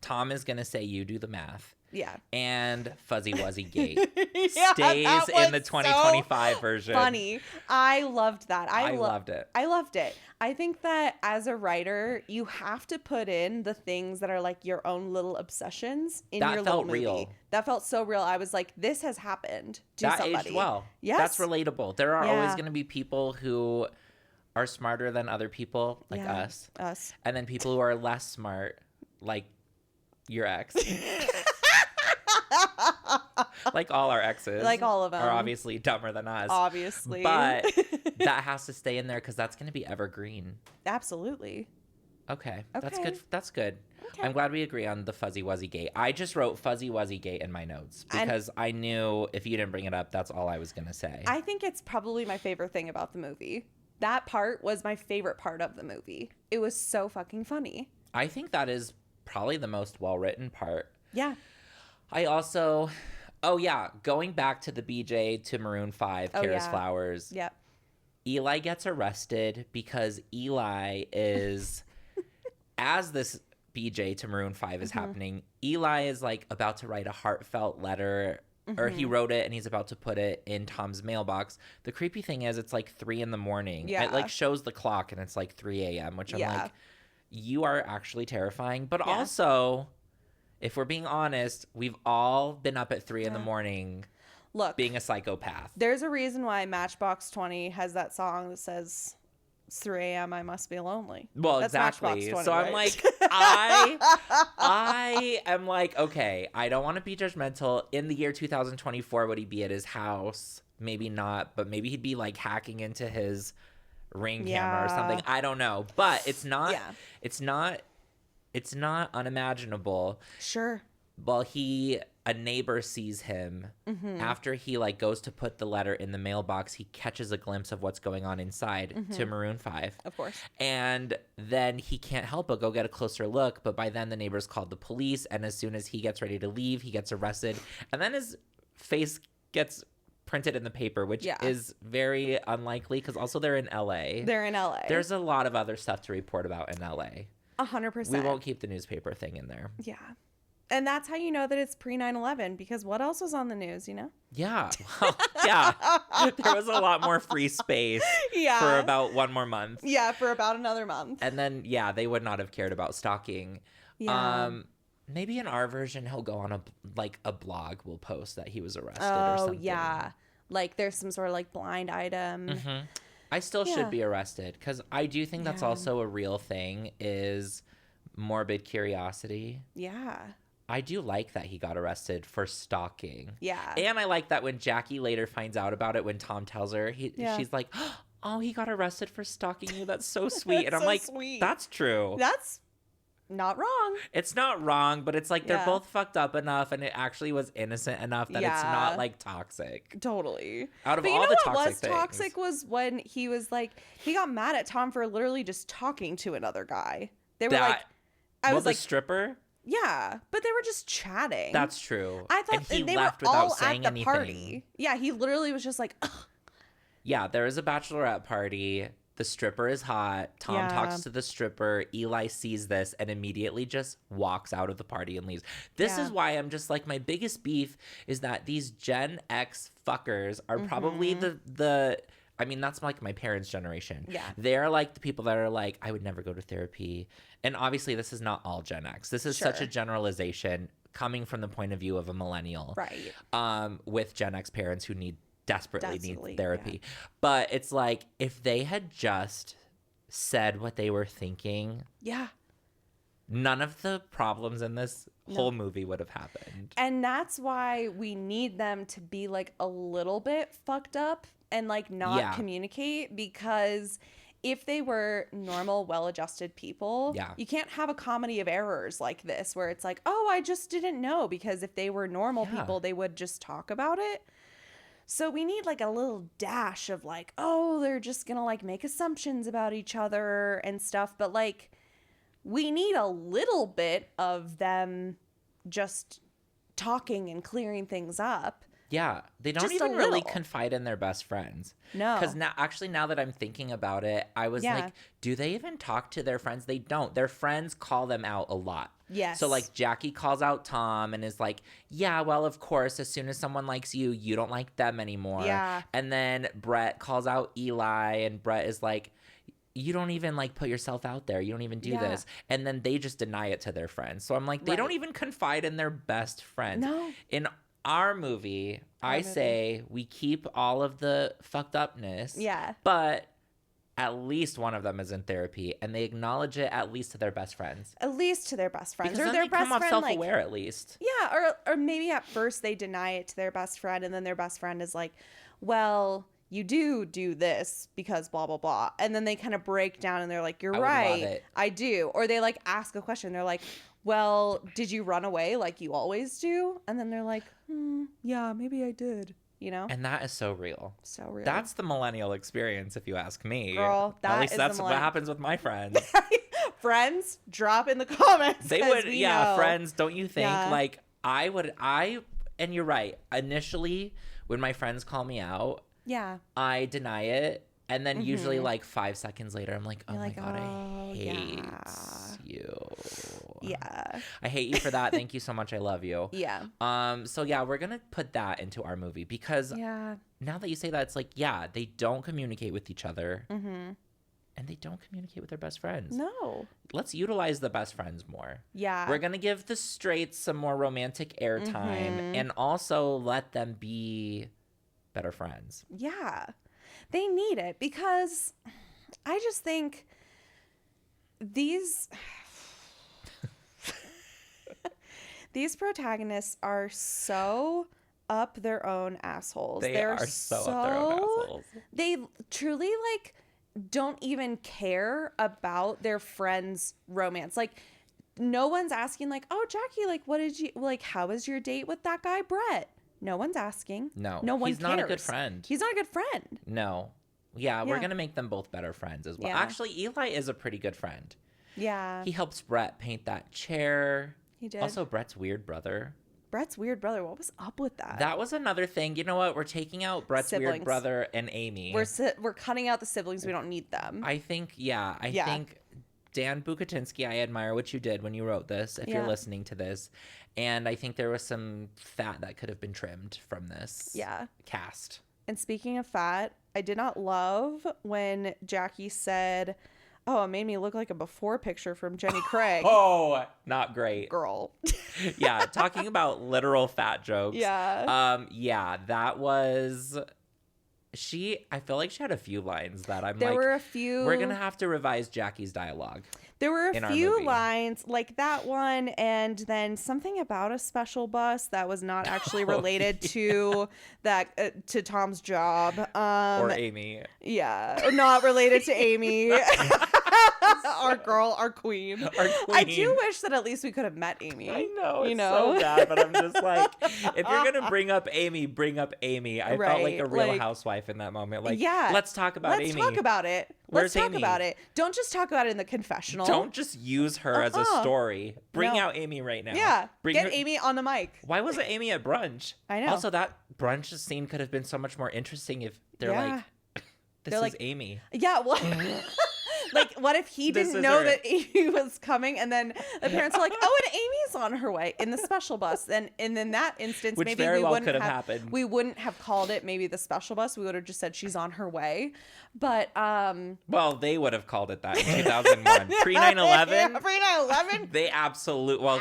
Tom is going to say you do the math. yeah. And Fuzzy Wuzzy Gate Yeah, stays that in the was 2025 so version. Funny. I loved that. I loved it. I loved it. I think that as a writer, you have to put in the things that are like your own little obsessions in That your felt little movie. real. That felt so real. I was like, this has happened to That somebody. aged well. Yes. That's relatable. There are always Yeah. going to be people who are smarter than other people, like Yeah. us. Us. And then people who are less smart, like your ex. Like all our exes. Like all of them. Are obviously dumber than us. Obviously. But that has to stay in there because that's going to be evergreen. Absolutely. Okay. That's Okay. good. That's good. Okay. I'm glad we agree on the Fuzzy Wuzzy Gate. I just wrote Fuzzy Wuzzy Gate in my notes because I knew if you didn't bring it up, that's all I was going to say. I think it's probably my favorite thing about the movie. That part was my favorite part of the movie. It was so fucking funny. I think that is probably the most well-written part. Yeah. I also, oh yeah, going back to the BJ to Maroon 5, Kara's yeah. Flowers. Yep. Eli gets arrested because Eli is, as this BJ to Maroon 5 is happening, Eli is like about to write a heartfelt letter, or he wrote it and he's about to put it in Tom's mailbox. The creepy thing is it's like 3 a.m. Yeah. It like shows the clock and it's like 3 a.m., which I'm Yeah. like, you are actually terrifying. But also, if we're being honest, we've all been up at 3 a.m. Look, being a psychopath. there's a reason why Matchbox 20 has that song that says, it's 3 a.m. I must be lonely. Well, That's exactly. Matchbox 20, So I'm right? like, I am like, okay, I don't want to be judgmental. In the year 2024, would he be at his house? Maybe not, but maybe he'd be like hacking into his Ring camera or something. I don't know. But it's not, it's not unimaginable. Sure. Well, a neighbor sees him after he like goes to put the letter in the mailbox. He catches a glimpse of what's going on inside to Maroon 5. Of course. And then he can't help but go get a closer look. But by then the neighbors called the police. And as soon as he gets ready to leave, he gets arrested. And then his face gets printed in the paper, which is very unlikely because also they're in LA. They're in LA. There's a lot of other stuff to report about in LA. 100%. We won't keep the newspaper thing in there. Yeah. And that's how you know that it's pre 9/11 because what else was on the news, you know? Yeah. Well, yeah. There was a lot more free space for about one more month. Yeah, for about another month. And then, yeah, they would not have cared about stalking. Yeah. Maybe in our version, he'll go on a blog will post that he was arrested or something. Oh, yeah. Like there's some sort of like blind item. I still should be arrested because I do think that's also a real thing is morbid curiosity. Yeah. I do like that he got arrested for stalking. Yeah. And I like that when Jackie later finds out about it, when Tom tells her, she's like, oh, he got arrested for stalking you. That's so sweet. And I'm so like, sweet. That's true. That's not wrong. It's not wrong, but it's like they're both fucked up enough and it actually was innocent enough that it's not like toxic. Totally. Out of but all you know the what toxic was things. toxic was when he was like, he got mad at Tom for literally just talking to another guy. They were like, I was the like, stripper? yeah, but they were just chatting. That's true. I thought and he they left were without all saying at the anything. party. Yeah, he literally was just like, ugh. Yeah, there is a bachelorette party. The stripper is hot. Tom talks to the stripper. Eli sees this and immediately just walks out of the party and leaves. This is why I'm just like, my biggest beef is that these Gen X fuckers are probably the I mean, that's like my parents' generation. Yeah. They're like the people that are like, I would never go to therapy. And obviously, this is not all Gen X. This is such a generalization. coming from the point of view of a millennial. Right. With Gen X parents who desperately need therapy. Yeah. But it's like, if they had just said what they were thinking, yeah, none of the problems in this whole movie would have happened. And that's why we need them to be like a little bit fucked up and like not communicate, because if they were normal, well-adjusted people, you can't have a comedy of errors like this where it's like, oh, I just didn't know, because if they were normal people, they would just talk about it. So we need like a little dash of like, oh, they're just gonna like make assumptions about each other and stuff. But like, we need a little bit of them just talking and clearing things up. Yeah, they don't even really confide in their best friends. No. Because now that I'm thinking about it, I was like, do they even talk to their friends? They don't. Their friends call them out a lot. Yes. So like Jackie calls out Tom and is like, yeah, well, of course, as soon as someone likes you, you don't like them anymore. Yeah. And then Brett calls out Eli, and Brett is like, you don't even like put yourself out there. You don't even do this. And then they just deny it to their friends. So I'm like, they don't even confide in their best friends. No. In our movie, I say we keep all of the fucked upness. Yeah. But at least one of them is in therapy, and they acknowledge it at least to their best friends. At least to their best friends. Because or then their they best come off friend, self-aware at least. Yeah, or maybe at first they deny it to their best friend, and then their best friend is like, well, you do this because blah, blah, blah. And then they kind of break down and they're like, you're right, I do. Or they like ask a question. They're like, well, did you run away like you always do? And then they're like, yeah, maybe I did. You know? And that is so real. So real. That's the millennial experience, if you ask me. Girl, at least that's what happens with my friends. Friends, drop in the comments. They would, know. Friends, don't you think? Yeah. Like, and you're right. Initially, when my friends call me out, I deny it. And then usually like 5 seconds later, I'm like, oh my God, I hate you. Yeah. I hate you for that. Thank you so much. I love you. Yeah. So yeah, we're going to put that into our movie because now that you say that, it's like, they don't communicate with each other. And they don't communicate with their best friends. No. Let's utilize the best friends more. Yeah. We're going to give the straights some more romantic airtime and also let them be better friends. Yeah. They need it because I just think these protagonists are so up their own assholes. They're so up their own assholes. They truly like don't even care about their friends' romance. Like no one's asking like, "Oh, Jackie, like what did you like how was your date with that guy Brett?" No one's asking. No one he's cares. Not a good friend. He's not a good friend. No. Yeah, we're going to make them both better friends as well. Yeah. Actually, Eli is a pretty good friend. Yeah. He helps Brett paint that chair. He did. Also, Brett's weird brother. What was up with that? That was another thing. You know what? We're taking out Brett's weird brother and Amy. We're cutting out the siblings. We don't need them. I think, I think Dan Bukatinsky, I admire what you did when you wrote this, if you're listening to this. And I think there was some fat that could have been trimmed from this cast. And speaking of fat, I did not love when Jackie said, oh, it made me look like a before picture from Jenny Craig. Oh, not great. Girl. Yeah, talking about literal fat jokes. Yeah. That was... I feel like she had a few lines that there were a few. We're going to have to revise Jackie's dialogue. There were a few lines like that one, and then something about a special bus that was not actually related to that to Tom's job. Or Amy. Yeah, not related to Amy. Our girl, our queen. I do wish that at least we could have met Amy. I know, it's so bad, but I'm just like, if you're gonna bring up Amy, bring up Amy. I felt like a real housewife in that moment. Like, let's talk about Amy. Let's talk about it. Where's Let's talk Amy? about it. Don't just talk about it in the confessional. Don't just use her as a story. Bring out Amy right now. Yeah, get Amy on the mic. Why wasn't Amy at brunch? I know. Also, that brunch scene could have been so much more interesting if they're like, this is Amy. Yeah, well, Like, what if he This didn't is know her. that Amy was coming, and then the parents are like, "Oh, and Amy's on her way in the special bus." And in that instance, Which maybe very we well wouldn't could have have happened. we wouldn't have called it maybe the special bus. We would have just said she's on her way. But Well, they would have called it that in 2001. Pre 9/11. yeah, pre 9/11. They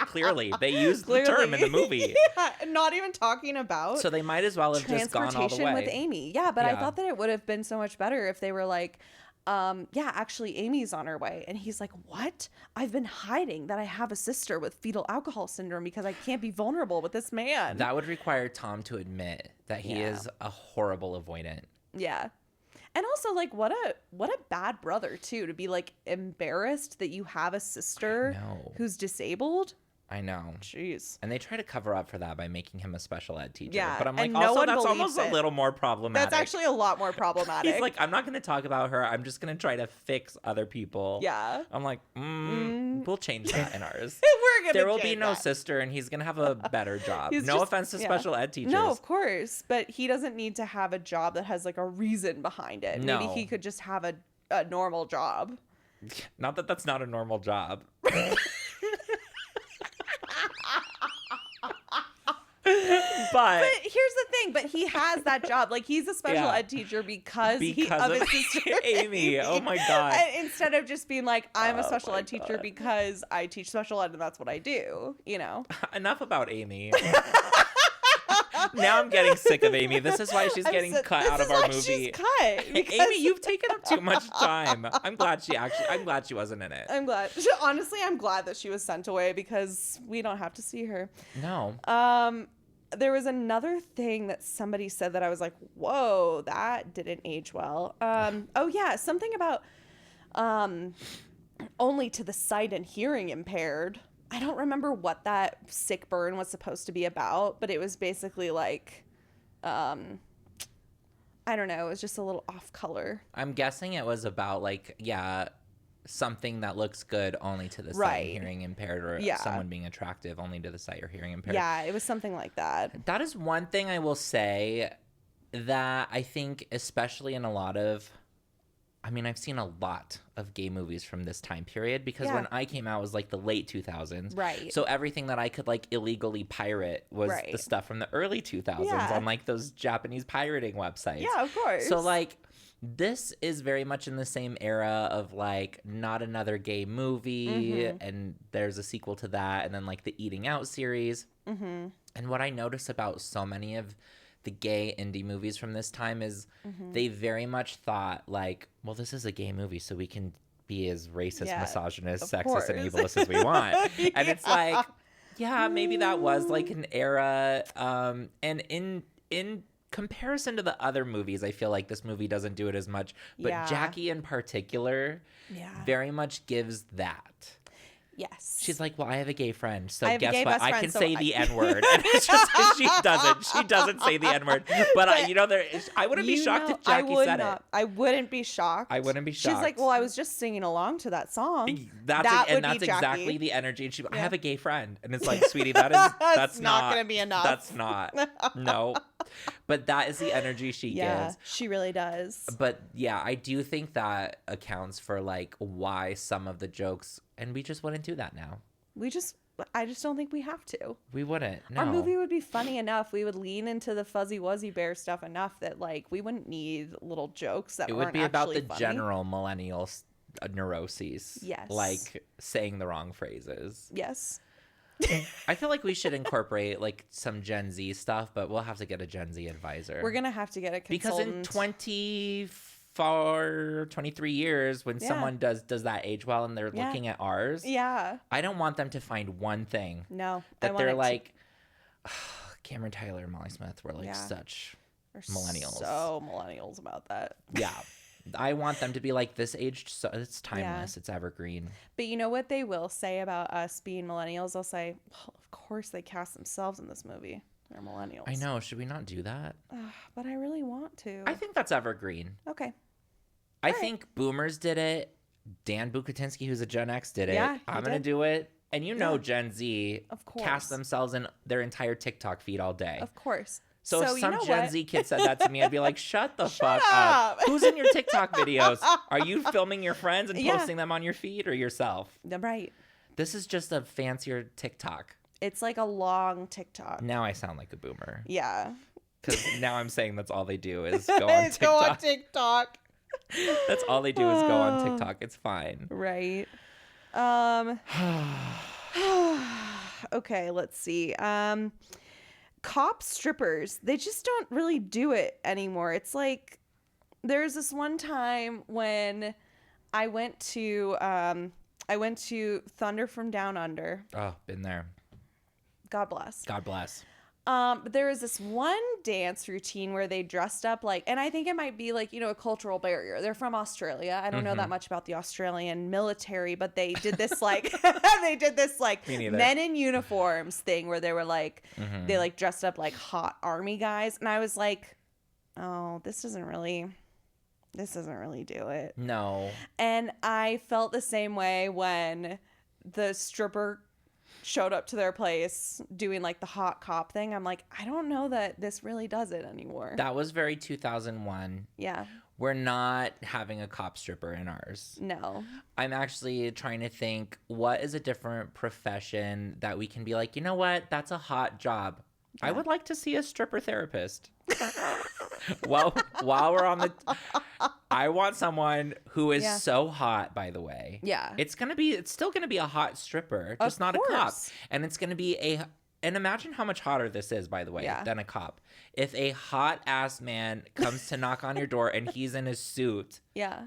clearly they used the term in the movie. Yeah, not even talking about So they might as well have just gone all the transportation way. with Amy. Yeah, but I Yeah. thought that it would have been so much better if they were like, yeah, actually Amy's on her way. And he's like, what? I've been hiding that I have a sister with fetal alcohol syndrome because I can't be vulnerable with this man. That would require Tom to admit that he Yeah. is a horrible avoidant. Yeah. And also, like, what a bad brother too, to be like embarrassed that you have a sister know. who's disabled. I know. Jeez. And they try to cover up for that by making him a special ed teacher. Yeah, But I'm like, and no also, one that's believes almost it. a little more problematic. That's actually a lot more problematic. He's like, I'm not going to talk about her. I'm just going to try to fix other people. yeah. I'm like, we'll change that in ours. We're gonna There will be change no that. sister, and he's going to have a better job. He's No just- offense to yeah. special ed teachers. No, of course, but he doesn't need to have a job that has like a reason behind it. Maybe No. he could just have a normal job. Not that that's not a normal job. But But here's the thing, but he has that job. Like he's a special Yeah. ed teacher because Because of of his sister Amy. Oh my God. And instead of just being like, I'm a Oh special my ed teacher God. because I teach special ed and that's what I do, you know? enough about Amy. Now I'm getting sick of Amy. This is why she's getting cut out of our movie. She's cut. because- Amy, you've taken up too much time. I'm glad she wasn't in it. I'm glad. Honestly, I'm glad that she was sent away because we don't have to see her. No. There was another thing that somebody said that I was like, whoa, that didn't age well. Oh yeah, something about only to the sight and hearing impaired. I don't remember what that sick burn was supposed to be about, but it was basically like, I don't know, it was just a little off color. I'm guessing it was about like, yeah, something that looks good only to the sight Right. and hearing impaired, or Yeah. someone being attractive only to the sight or hearing impaired. Yeah, it was something like that. That is one thing I will say that I think, especially in a lot of, I mean, I've seen a lot of gay movies from this time period because Yeah. when I came out it was like the late 2000s. Right. So everything that I could like illegally pirate was Right. the stuff from the early 2000s Yeah. on like those Japanese pirating websites. Yeah, of course. So like this is very much in the same era of like Not Another Gay Movie, and there's a sequel to that, and then like the Eating Out series. Mm-hmm. And what I notice about so many of the gay indie movies from this time is they very much thought like, well, this is a gay movie, so we can be as racist, Yeah, misogynist, of sexist, and course. ableist as we want. And it's Yeah. like, yeah, maybe that was like an era. And in comparison to the other movies, I feel like this movie doesn't do it as much. But Yeah. Jackie in particular Yeah. very much gives that. Yes. She's like, well, I have a gay friend, so I have a guess gay what? best I friend, can so say I- the N word, and it's just she doesn't. She doesn't say the N word. But I wouldn't be shocked if Jackie said it. I wouldn't be shocked. I wouldn't be She's like, shocked. well, I was just singing along to that song. That's That and would that's be Jackie. exactly the energy. And I Yeah. have a gay friend, and it's like, sweetie, that's not gonna be enough. That's not. No, but that is the energy she Yeah, gives. she really does. But yeah, I do think that accounts for like why some of the jokes, and we just wouldn't do that now. I just don't think we have to. We wouldn't. No. Our movie would be funny enough. We would lean into the fuzzy wuzzy bear stuff enough that like we wouldn't need little jokes that It weren't would be about the actually funny. general millennial neuroses. Yes. Like saying the wrong phrases. Yes. I feel like we should incorporate like some Gen Z stuff, but we'll have to get a Gen Z advisor. We're gonna have to get a because consultant. in 23 years, when Yeah. someone does that age well and they're Yeah. looking at ours, Yeah. I don't want them to find one thing No. that I want they're it to- like, Cameron Tyler and Molly Smith were like Yeah. such We're millennials. So millennials about that. Yeah. I want them to be like this aged, so it's timeless, it's evergreen. But you know what they will say about us being millennials? They'll say, well, of course they cast themselves in this movie. They're millennials. I know. Should we not do that? But I really want to. I think that's evergreen. Okay. I right. think boomers did it. Dan Bukatinsky, who's a Gen X, did it. Yeah, he I'm going to did. do it. And Gen Z of course cast themselves in their entire TikTok feed all day. Of course. So if some Gen Z kid said that to me, I'd be like, shut the fuck up. Who's in your TikTok videos? Are you filming your friends and posting them on your feed or yourself? Right. This is just a fancier TikTok. It's like a long TikTok. Now I sound like a boomer. Yeah. Because now I'm saying that's all they do is go on TikTok. Go on TikTok. That's all they do is go on TikTok. It's fine. Right. Okay, let's see. Cop strippers, they just don't really do it anymore. It's like there's this one time when I went to Thunder from Down Under. Oh, been there. God bless. God bless. But there was this one dance routine where they dressed up like, and I think it might be like, a cultural barrier. They're from Australia. I don't know that much about the Australian military, but they did this like, men in uniforms thing where they were like, they like dressed up like hot army guys. And I was like, oh, this doesn't really do it. No. And I felt the same way when the stripper showed up to their place doing like the hot cop thing. I'm like, I don't know that this really does it anymore. That was very 2001. Yeah. We're not having a cop stripper in ours. No. I'm actually trying to think, what is a different profession that we can be like, you know what? That's a hot job. Yeah. I would like to see a stripper therapist. While we're on the... I want someone who is so hot, by the way. Yeah. It's still going to be a hot stripper, just not a cop. And it's going to be and imagine how much hotter this is, by the way, than a cop. If a hot ass man comes to knock on your door and he's in his suit. Yeah.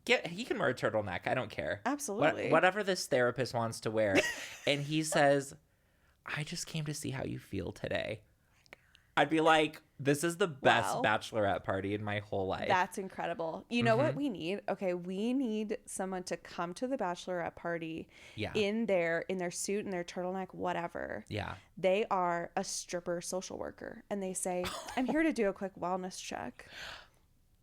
He can wear a turtleneck. I don't care. Absolutely. Whatever this therapist wants to wear. And he says, I just came to see how you feel today. I'd be like, this is the best bachelorette party in my whole life. That's incredible. You know what we need? Okay, we need someone to come to the bachelorette party in their suit and their turtleneck, whatever. Yeah. They are a stripper social worker. And they say, I'm here to do a quick wellness check.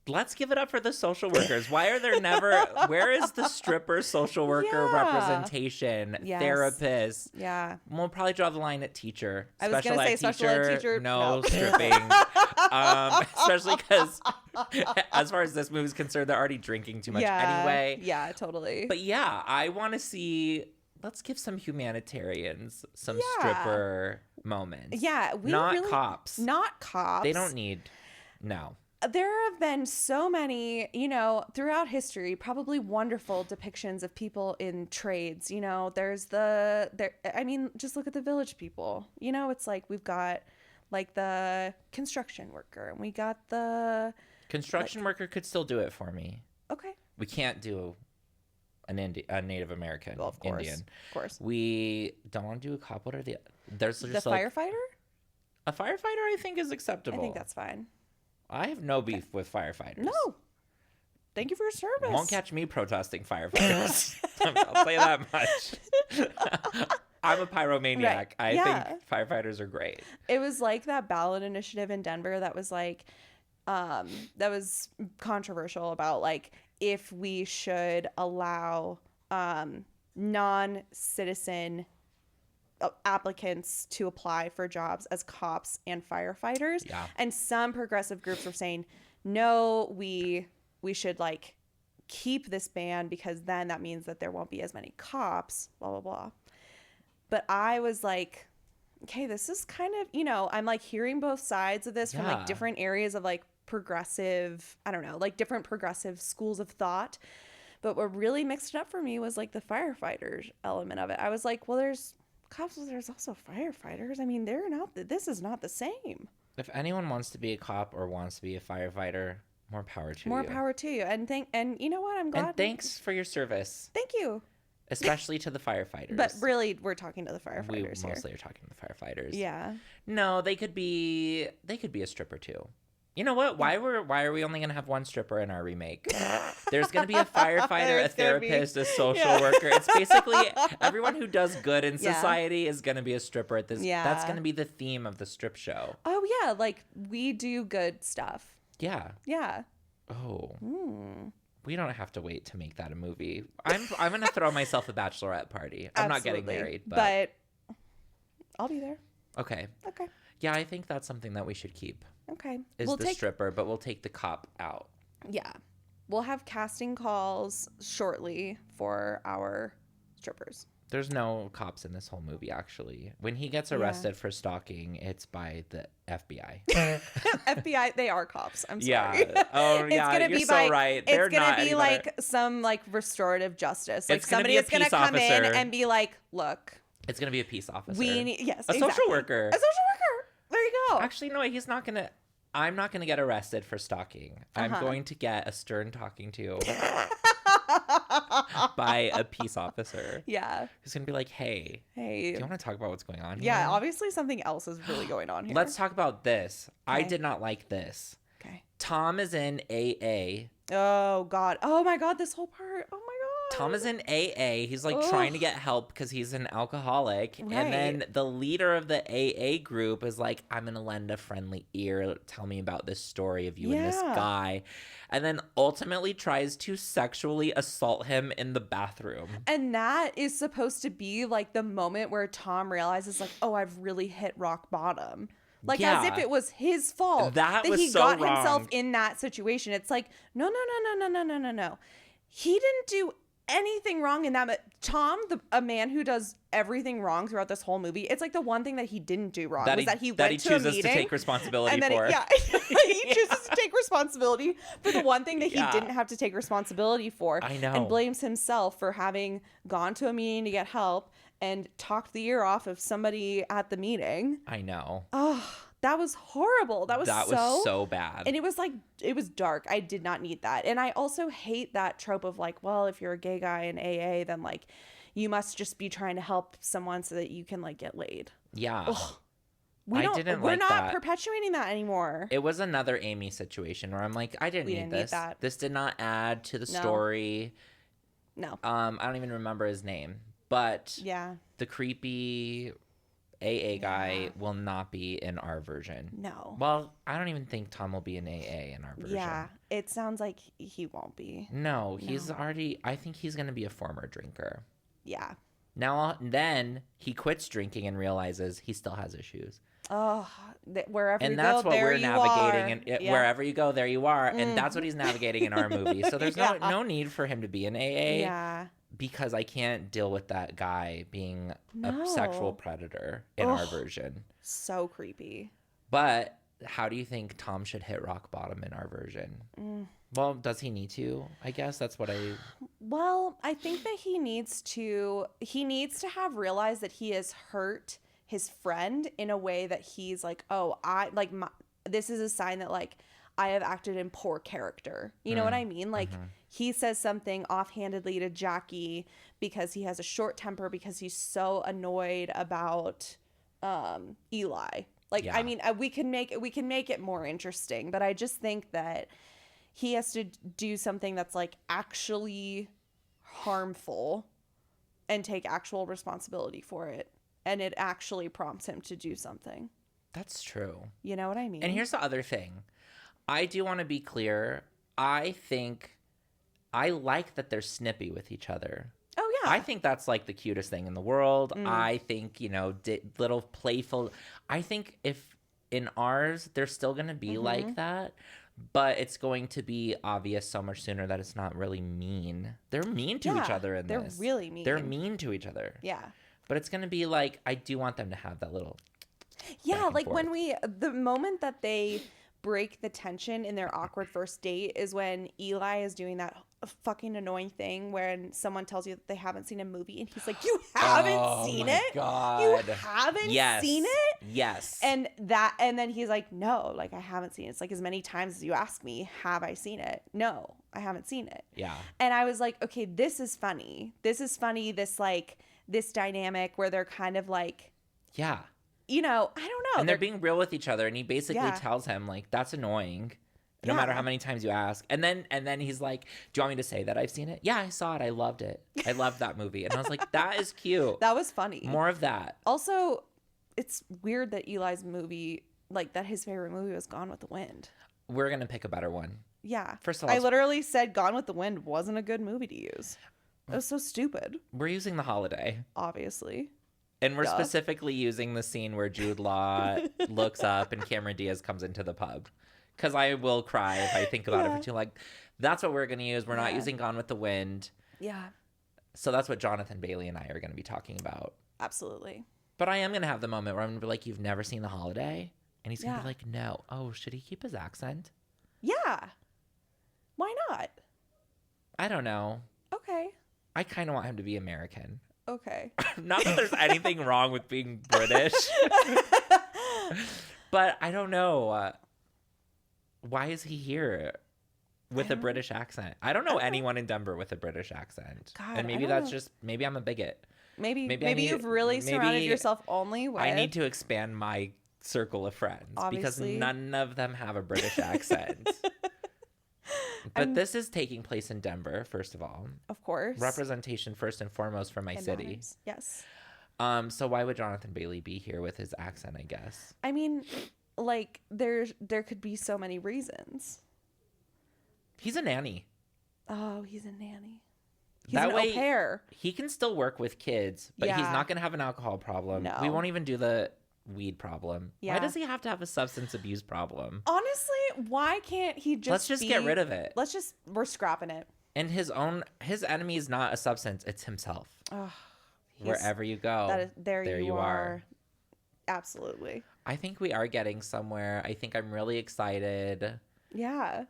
Let's give it up for the social workers. Why are there never... Where is the stripper social worker representation? Yes. Therapist? Yeah. We'll probably draw the line at teacher. I was going to say special ed teacher. No stripping. Especially because as far as this movie is concerned, they're already drinking too much anyway. Yeah, totally. But yeah, I want to see... Let's give some humanitarians some stripper moments. Yeah. Not cops. Not cops. They don't need... No. There have been so many, throughout history, probably wonderful depictions of people in trades. Just look at the Village People. It's like we've got like the construction worker and we got the... Construction worker could still do it for me. Okay. We can't do a Native American Indian. Of course. We don't want to do a cop. What are there's just the firefighter? A firefighter I think is acceptable. I think that's fine. I have no beef with firefighters. No. Thank you for your service. Won't catch me protesting firefighters. I'll say that much. I'm a pyromaniac. Right. I think firefighters are great. It was like that ballot initiative in Denver that was like, that was controversial about like if we should allow non-citizen applicants to apply for jobs as cops and firefighters. Yeah. And some progressive groups were saying, no, we should like keep this ban because then that means that there won't be as many cops, blah, blah, blah. But I was like, okay, this is kind of, I'm like hearing both sides of this from like different areas of like progressive, I don't know, like different progressive schools of thought. But what really mixed it up for me was like the firefighters element of it. I was like, well, there's cops, there's also firefighters. I mean, this is not the same. If anyone wants to be a cop or wants to be a firefighter, more power to you. More power to you. And you know what? I'm glad. And thanks for your service. Thank you. Especially to the firefighters. But really, we're talking to the firefighters We mostly are talking to the firefighters. Yeah. No, they could be a stripper too. You know what? Why are we only going to have one stripper in our remake? There's going to be a firefighter, a therapist, a social worker. It's basically everyone who does good in society is going to be a stripper at this. Yeah. That's going to be the theme of the strip show. Oh, yeah. Like, we do good stuff. Yeah. Yeah. Oh. We don't have to wait to make that a movie. I'm going to throw myself a bachelorette party. I'm not getting married, but I'll be there. Okay. Yeah, I think that's something that we should keep. Okay. Is the stripper, but we'll take the cop out. Yeah. We'll have casting calls shortly for our strippers. There's no cops in this whole movie, actually. When he gets arrested for stalking, it's by the FBI. FBI, they are cops. I'm sorry. Yeah. Oh, yeah. You're so right. It's going to be like some like restorative justice. Like somebody is going to come in and be like, look. It's going to be a peace officer. A social worker. A social worker. There you go. Actually, no, he's not going to. I'm not going to get arrested for stalking. I'm going to get a stern talking to by a peace officer. Yeah. Who's going to be like, hey, do you want to talk about what's going on here? Yeah, obviously something else is really going on here. Let's talk about this. Okay. I did not like this. Okay. Tom is in AA. Oh, God. Oh, my God, this whole part. Oh, my God. Tom is in AA. He's like trying to get help because he's an alcoholic. Right. And then the leader of the AA group is like, I'm going to lend a friendly ear. Tell me about this story of you and this guy. And then ultimately tries to sexually assault him in the bathroom. And that is supposed to be like the moment where Tom realizes like, oh, I've really hit rock bottom. Like as if it was his fault that he so got wrong. Himself in that situation. It's like, no. He didn't do anything wrong in that. But Tom, a man who does everything wrong throughout this whole movie, it's like the one thing that he didn't do wrong was that he went to a meeting. That he chooses to take responsibility for. He chooses to take responsibility for the one thing that he didn't have to take responsibility for. I know. And blames himself for having gone to a meeting to get help and talked the ear off of somebody at the meeting. I know. Oh, that was horrible. That was so bad. And it was dark. I did not need that. And I also hate that trope of like, well, if you're a gay guy in AA, then like you must just be trying to help someone so that you can like get laid. Yeah. Ugh. We're not perpetuating that anymore. It was another Amy situation where I'm like, I didn't need this. This did not add to the story. No. I don't even remember his name. But yeah, the creepy AA guy will not be in our version. No. Well, I don't even think Tom will be in AA in our version. Yeah, it sounds like he won't be. No, he's already, I think he's going to be a former drinker. Yeah. Then he quits drinking and realizes he still has issues. Oh, wherever you go, there you are. And that's what we're navigating. And wherever you go, there you are. And that's what he's navigating in our movie. So there's no need for him to be in AA. Yeah. Because I can't deal with that guy being a sexual predator in our version. So creepy. But how do you think Tom should hit rock bottom in our version? Well, does he need to? I guess that's what I... Well, I think that he needs to have realized that he has hurt his friend in a way that he's like, oh, this is a sign that like I have acted in poor character. You know what I mean? Like he says something offhandedly to Jackie because he has a short temper because he's so annoyed about Eli. Like, I mean, we can make it more interesting, but I just think that he has to do something that's like actually harmful and take actual responsibility for it. And it actually prompts him to do something. That's true. You know what I mean? And here's the other thing. I do want to be clear. I think I like that they're snippy with each other. Oh, yeah. I think that's like the cutest thing in the world. I think, little playful. I think if in ours, they're still going to be like that. But it's going to be obvious so much sooner that it's not really mean. They're mean to each other in this. They're really mean. They're mean to each other. Yeah. But it's going to be like, I do want them to have that little... Yeah, like when the moment that they break the tension in their awkward first date is when Eli is doing that fucking annoying thing when someone tells you that they haven't seen a movie and he's like, you haven't seen it? God. You haven't seen it? Yes. And then he's like, no, like I haven't seen it. It's like as many times as you ask me, have I seen it? No, I haven't seen it. Yeah. And I was like, okay, this is funny. This dynamic where they're kind of like, yeah. I don't know. And they're being real with each other. And he basically tells him, like, that's annoying. No matter how many times you ask. And then he's like, do you want me to say that I've seen it? Yeah, I saw it. I loved it. I loved that movie. And I was like, that is cute. That was funny. More of that. Also, it's weird that Eli's movie, like that his favorite movie was Gone with the Wind. We're going to pick a better one. Yeah. First of all, I literally said Gone with the Wind wasn't a good movie to use. It was so stupid. we're using The Holiday. Obviously. And we're Duh. specifically using the scene where Jude Law looks up and Cameron Diaz comes into the pub. Because I will cry if I think about it for too long. That's what we're going to use. We're not using Gone with the Wind. Yeah. So that's what Jonathan Bailey and I are going to be talking about. Absolutely. But I am going to have the moment where I'm going to be like, you've never seen The Holiday? And he's going to be like, no. Oh, should he keep his accent? Yeah. Why not? I don't know. Okay. I kind of want him to be American. Okay. Not that there's anything wrong with being British. But I don't know. Why is he here with a British accent? I don't know anyone in Denver with a British accent. God, and maybe that's just, maybe I'm a bigot. Maybe you've really surrounded yourself only with. I need to expand my circle of friends. Obviously. Because none of them have a British accent. But this is taking place in Denver, first of all. Of course. Representation first and foremost for my city. Matters. Yes. So why would Jonathan Bailey be here with his accent, I guess? I mean, like, there could be so many reasons. He's a nanny. Oh, he's a nanny. He's That an way, au pair. He can still work with kids, but he's not going to have an alcohol problem. No. We won't even do the weed problem. Yeah. Why does he have to have a substance abuse problem? Honestly, why can't he just Let's just get rid of it. We're scrapping it. And his enemy is not a substance, it's himself. Oh, Wherever you go, there you are. Absolutely. I think we are getting somewhere. I think I'm really excited. Yeah.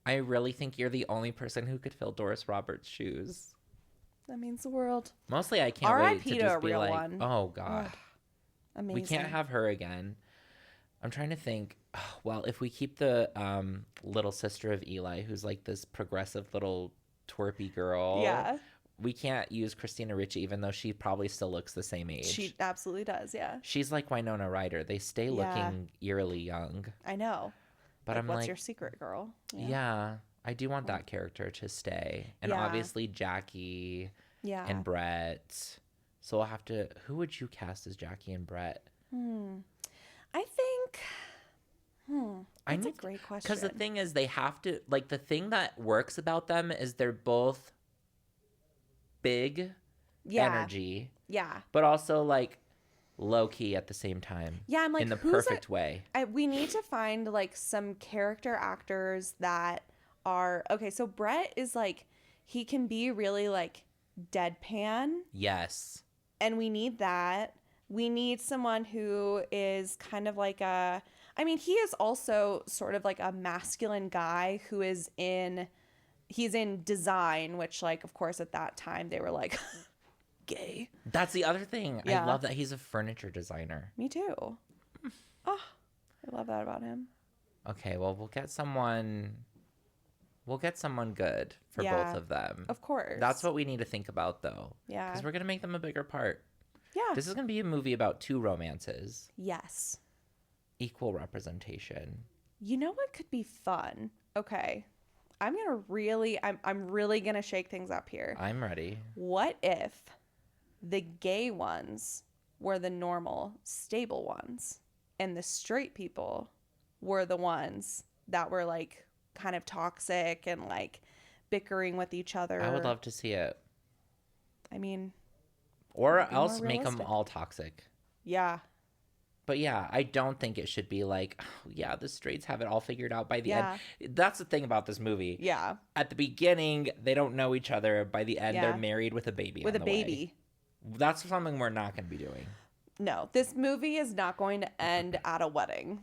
I really think you're the only person who could fill Doris Roberts' shoes. That means the world. Mostly I can't wait to to just a be real like, one. oh God. Amazing. We can't have her again. I'm trying to think. Well, if we keep the little sister of Eli, who's like this progressive little twerpy girl. Yeah. We can't use Christina Ricci, even though she probably still looks the same age. She absolutely does, yeah. She's like Winona Ryder. They stay looking eerily young. I know. But like, I'm what's like, your secret, girl? Yeah, I do want that character to stay. And obviously Jackie and Brett. So I'll have to, who would you cast as Jackie and Brett? I think, that's a great question. Because the thing is, they have to, like, the thing that works about them is they're both big energy. Yeah. But also, like, low-key at the same time. Yeah, I'm like, in the perfect way. We need to find, like, some character actors that are, okay, so Brett is, like, he can be really, like, deadpan. Yes. And we need that. We need someone who is kind of like I mean, he is also sort of like a masculine guy who is he's in design, which, like, of course, at that time they were like, gay. That's the other thing. Yeah. I love that he's a furniture designer. Me too. Oh, I love that about him. Okay, well, we'll get someone good for both of them. Of course. That's what we need to think about, though. Yeah. Because we're going to make them a bigger part. Yeah. This is going to be a movie about two romances. Yes. Equal representation. You know what could be fun? Okay. I'm really going to shake things up here. I'm ready. What if the gay ones were the normal, stable ones, and the straight people were the ones that were, like, kind of toxic and, like, bickering with each other? I would love to see it. I mean, or else make them all toxic. Yeah. But yeah, I don't think it should be like, oh, yeah, the straights have it all figured out by the end. That's the thing about this movie. Yeah. At the beginning, they don't know each other. By the end, they're married with a baby. With a baby. That's something we're not going to be doing. No, this movie is not going to end at a wedding.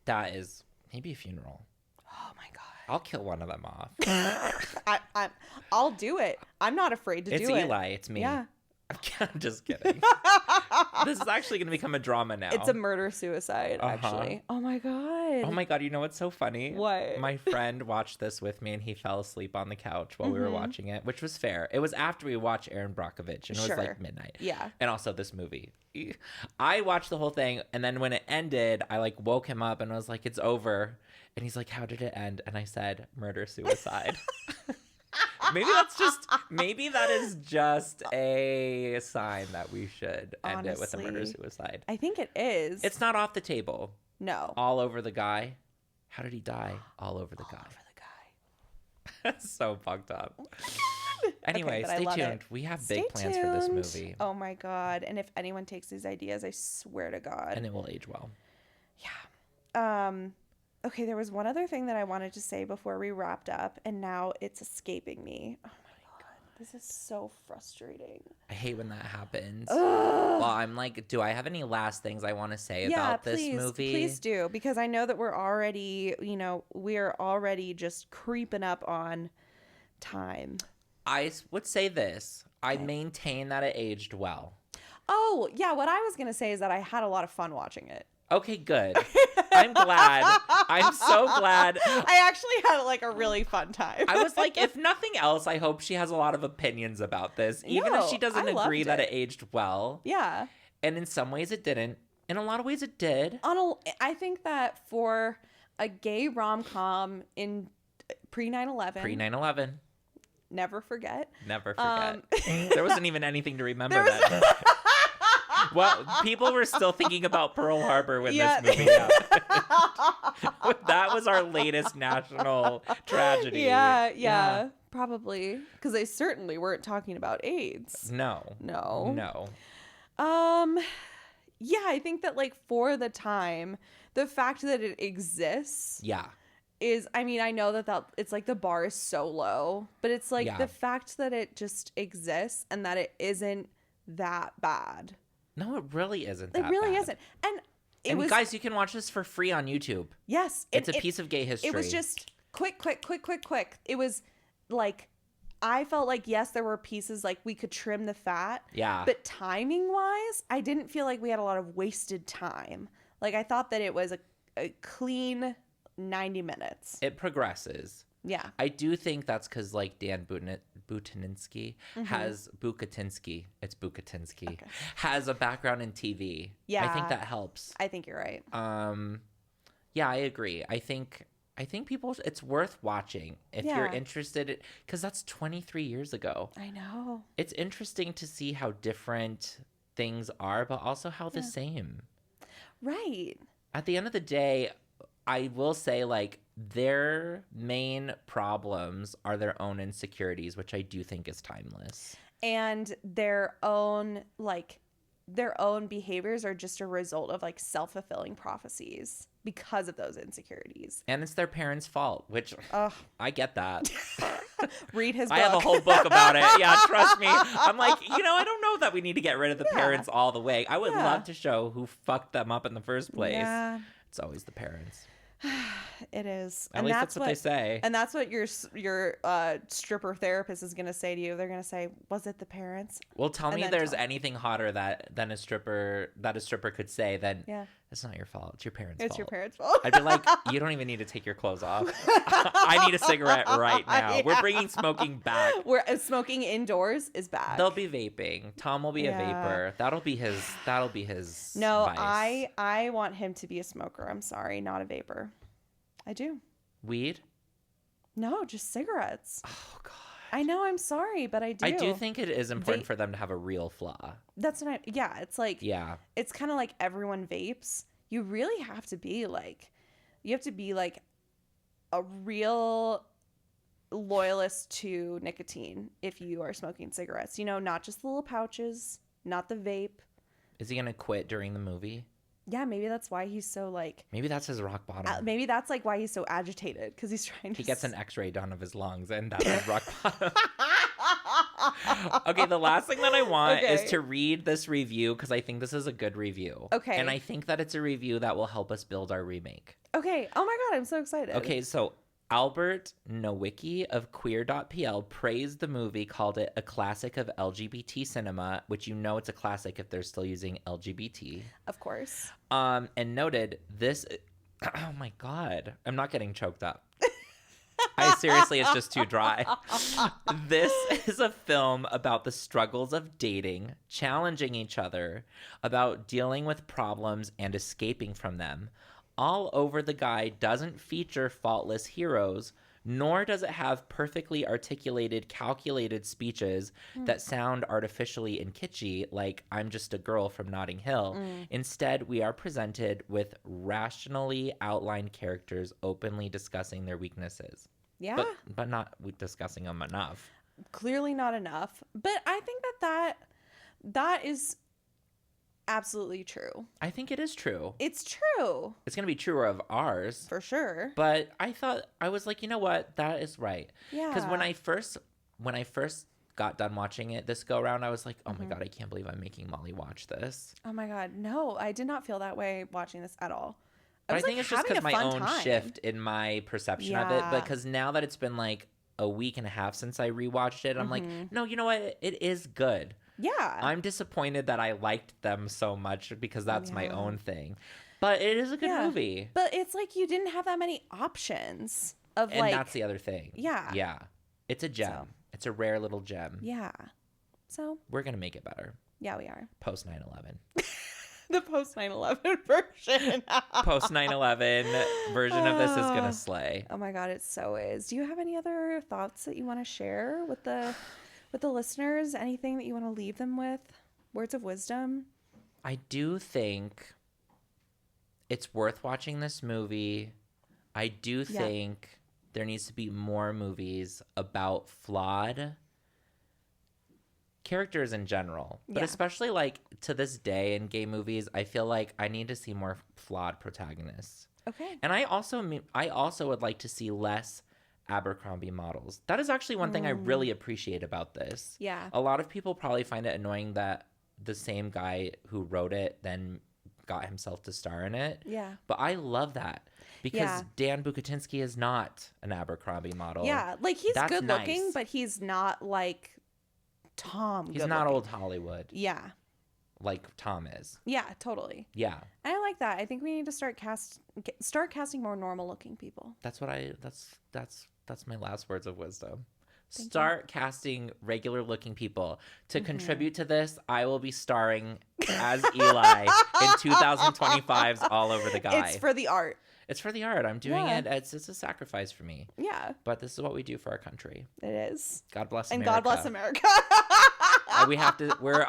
That is maybe a funeral. Oh my God. I'll kill one of them off. I'll do it. I'm not afraid to do it. It's Eli. It's me. Yeah. I'm just kidding. This is actually going to become a drama now. It's a murder-suicide, actually. Oh my God. Oh my God. You know what's so funny? What? My friend watched this with me and he fell asleep on the couch while we were watching it, which was fair. It was after we watched Aaron Brockovich and it was like midnight. Yeah. And also this movie. I watched the whole thing and then when it ended, I like woke him up and I was like, it's over. And he's like, how did it end? And I said, murder-suicide. Maybe that is just a sign that we should end it with a murder-suicide. I think it is. It's not off the table. No. All over the guy. How did he die? All over the guy. So fucked up. Anyway, Okay, stay tuned. We have big plans for this movie. Oh my God. And if anyone takes these ideas, I swear to God. And it will age well. Yeah. Okay, there was one other thing that I wanted to say before we wrapped up, and now it's escaping me. Oh my God. This is so frustrating. I hate when that happens. Ugh. Well, I'm like, do I have any last things I want to say about this movie? Please do, because I know that we're already just creeping up on time. I would say this. I maintain that it aged well. Oh, yeah. What I was going to say is that I had a lot of fun watching it. Okay, good. I'm glad. I'm so glad. I actually had like a really fun time. I was like, if nothing else, I hope she has a lot of opinions about this, even if she doesn't agree that it aged well. Yeah. And in some ways it didn't. In a lot of ways it did. I think that for a gay rom-com in pre 9/11. Pre 9/11. Never forget. Never forget. There wasn't even anything to remember that. Well, people were still thinking about Pearl Harbor when this movie happened. That was our latest national tragedy. Yeah. Probably. Because they certainly weren't talking about AIDS. No. Yeah, I think that like for the time, the fact that it exists. Yeah. Is, I mean, I know that it's like the bar is so low, but it's like the fact that it just exists and that it isn't that bad. No, it really isn't that bad. It really isn't. And guys, you can watch this for free on YouTube. Yes. It's a piece of gay history. It was just quick. It was like, I felt like, yes, there were pieces like we could trim the fat. Yeah. But timing wise, I didn't feel like we had a lot of wasted time. Like I thought that it was a clean 90 minutes. It progresses. Yeah. I do think that's because like Dan Bukatinsky has Bukatinsky. It's Bukatinsky. Okay. Has a background in TV. Yeah. I think that helps. I think you're right. Yeah, I agree. I think people, it's worth watching if you're interested, because that's 23 years ago. I know. It's interesting to see how different things are, but also how the same. Right. At the end of the day, I will say, like, their main problems are their own insecurities, which I do think is timeless. And their own behaviors are just a result of, like, self-fulfilling prophecies because of those insecurities. And it's their parents' fault, which I get that. Read his book. I have a whole book about it. Yeah, trust me. I'm like, I don't know that we need to get rid of the parents all the way. I would love to show who fucked them up in the first place. Yeah. It's always the parents. It is. At least that's what they say. And that's what your stripper therapist is going to say to you. They're going to say, was it the parents? Well, tell me there's anything hotter than a stripper could say, then it's not your fault. It's your parents' fault. It's your parents' fault. I'd be like, you don't even need to take your clothes off. I need a cigarette right now. Yeah. We're bringing smoking back. Smoking indoors is bad. They'll be vaping. Tom will be a vapor. That'll be his No, vice. I want him to be a smoker. I'm sorry, not a vapor. I do. Weed? No, just cigarettes. Oh, God. I know, I'm sorry, but I do. I do think it is important for them to have a real flaw. That's what it's like, it's kind of like everyone vapes. You really have to be like, a real loyalist to nicotine if you are smoking cigarettes. Not just the little pouches, not the vape. Is he going to quit during the movie? Yeah, maybe that's why he's so like... Maybe that's his rock bottom. Maybe that's like why he's so agitated, because he's trying to... He gets an x-ray done of his lungs, and that's his rock bottom. Okay, the last thing that I want is to read this review, because I think this is a good review. Okay. And I think that it's a review that will help us build our remake. Okay. Oh my God, I'm so excited. Okay, so Albert Nowicki of Queer.pl praised the movie, called it a classic of LGBT cinema, which it's a classic if they're still using LGBT. Of course. And noted this... Oh my God. I'm not getting choked up. Seriously, it's just too dry. This is a film about the struggles of dating, challenging each other, about dealing with problems and escaping from them. All Over the Guide doesn't feature faultless heroes, nor does it have perfectly articulated, calculated speeches that sound artificially and kitschy, like I'm Just a Girl from Notting Hill. Instead, we are presented with rationally outlined characters openly discussing their weaknesses. Yeah. But not discussing them enough. Clearly not enough. But I think that is absolutely true. I think it is true. It's true. It's going to be truer of ours. For sure. But I was like, you know what? That is right. Yeah. Because when I first got done watching it this go around, I was like, oh my God, I can't believe I'm making Molly watch this. Oh my God. No, I did not feel that way watching this at all. But I think it's just because my own shift in my perception of it. Because now that it's been like a week and a half since I rewatched it, I'm like, no, you know what? It is good. Yeah. I'm disappointed that I liked them so much because that's my own thing. But it is a good movie. But it's like you didn't have that many options of and that's the other thing. Yeah. Yeah. It's a gem. So. It's a rare little gem. Yeah. So. We're going to make it better. Yeah, we are. Post 9/11. The post 9/11 version. Post 9/11 version of this is going to slay. Oh my God, it so is. Do you have any other thoughts that you want to share with the listeners? Anything that you want to leave them with? Words of wisdom? I do think it's worth watching this movie. I do think there needs to be more movies about flawed characters in general, but especially like to this day in gay movies, I feel like I need to see more flawed protagonists. Okay. And I also would like to see less Abercrombie models. That is actually one thing I really appreciate about this. Yeah. A lot of people probably find it annoying that the same guy who wrote it then got himself to star in it. Yeah. But I love that because Dan Bukatinsky is not an Abercrombie model. Yeah. Like he's good looking, nice. but he's not like Tom. He's not old Hollywood. Yeah. Like Tom is. Yeah, totally. Yeah. And I like that. I think we need to start casting more normal looking people. That's my last words of wisdom. Start casting regular looking people. To contribute to this, I will be starring as Eli in 2025's All Over the Guy. It's for the art. It's for the art. I'm doing it. It's a sacrifice for me. Yeah. But this is what we do for our country. It is. God bless and America. God bless America. We have to. We're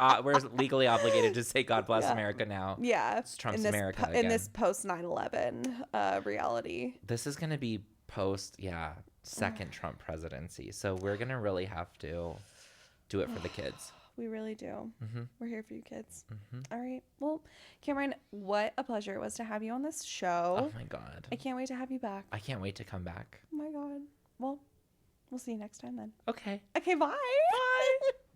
legally obligated to say God bless America now. Yeah. It's Trump's America in this post 9/11 reality. This is gonna be post second Trump presidency. So we're gonna really have to do it for the kids. We really do. We're here for you kids. All right. Well, Cameron, what a pleasure it was to have you on this show. Oh my God. I can't wait to have you back. I can't wait to come back. Oh my God. Well, we'll see you next time then. Okay. Okay, bye. Bye.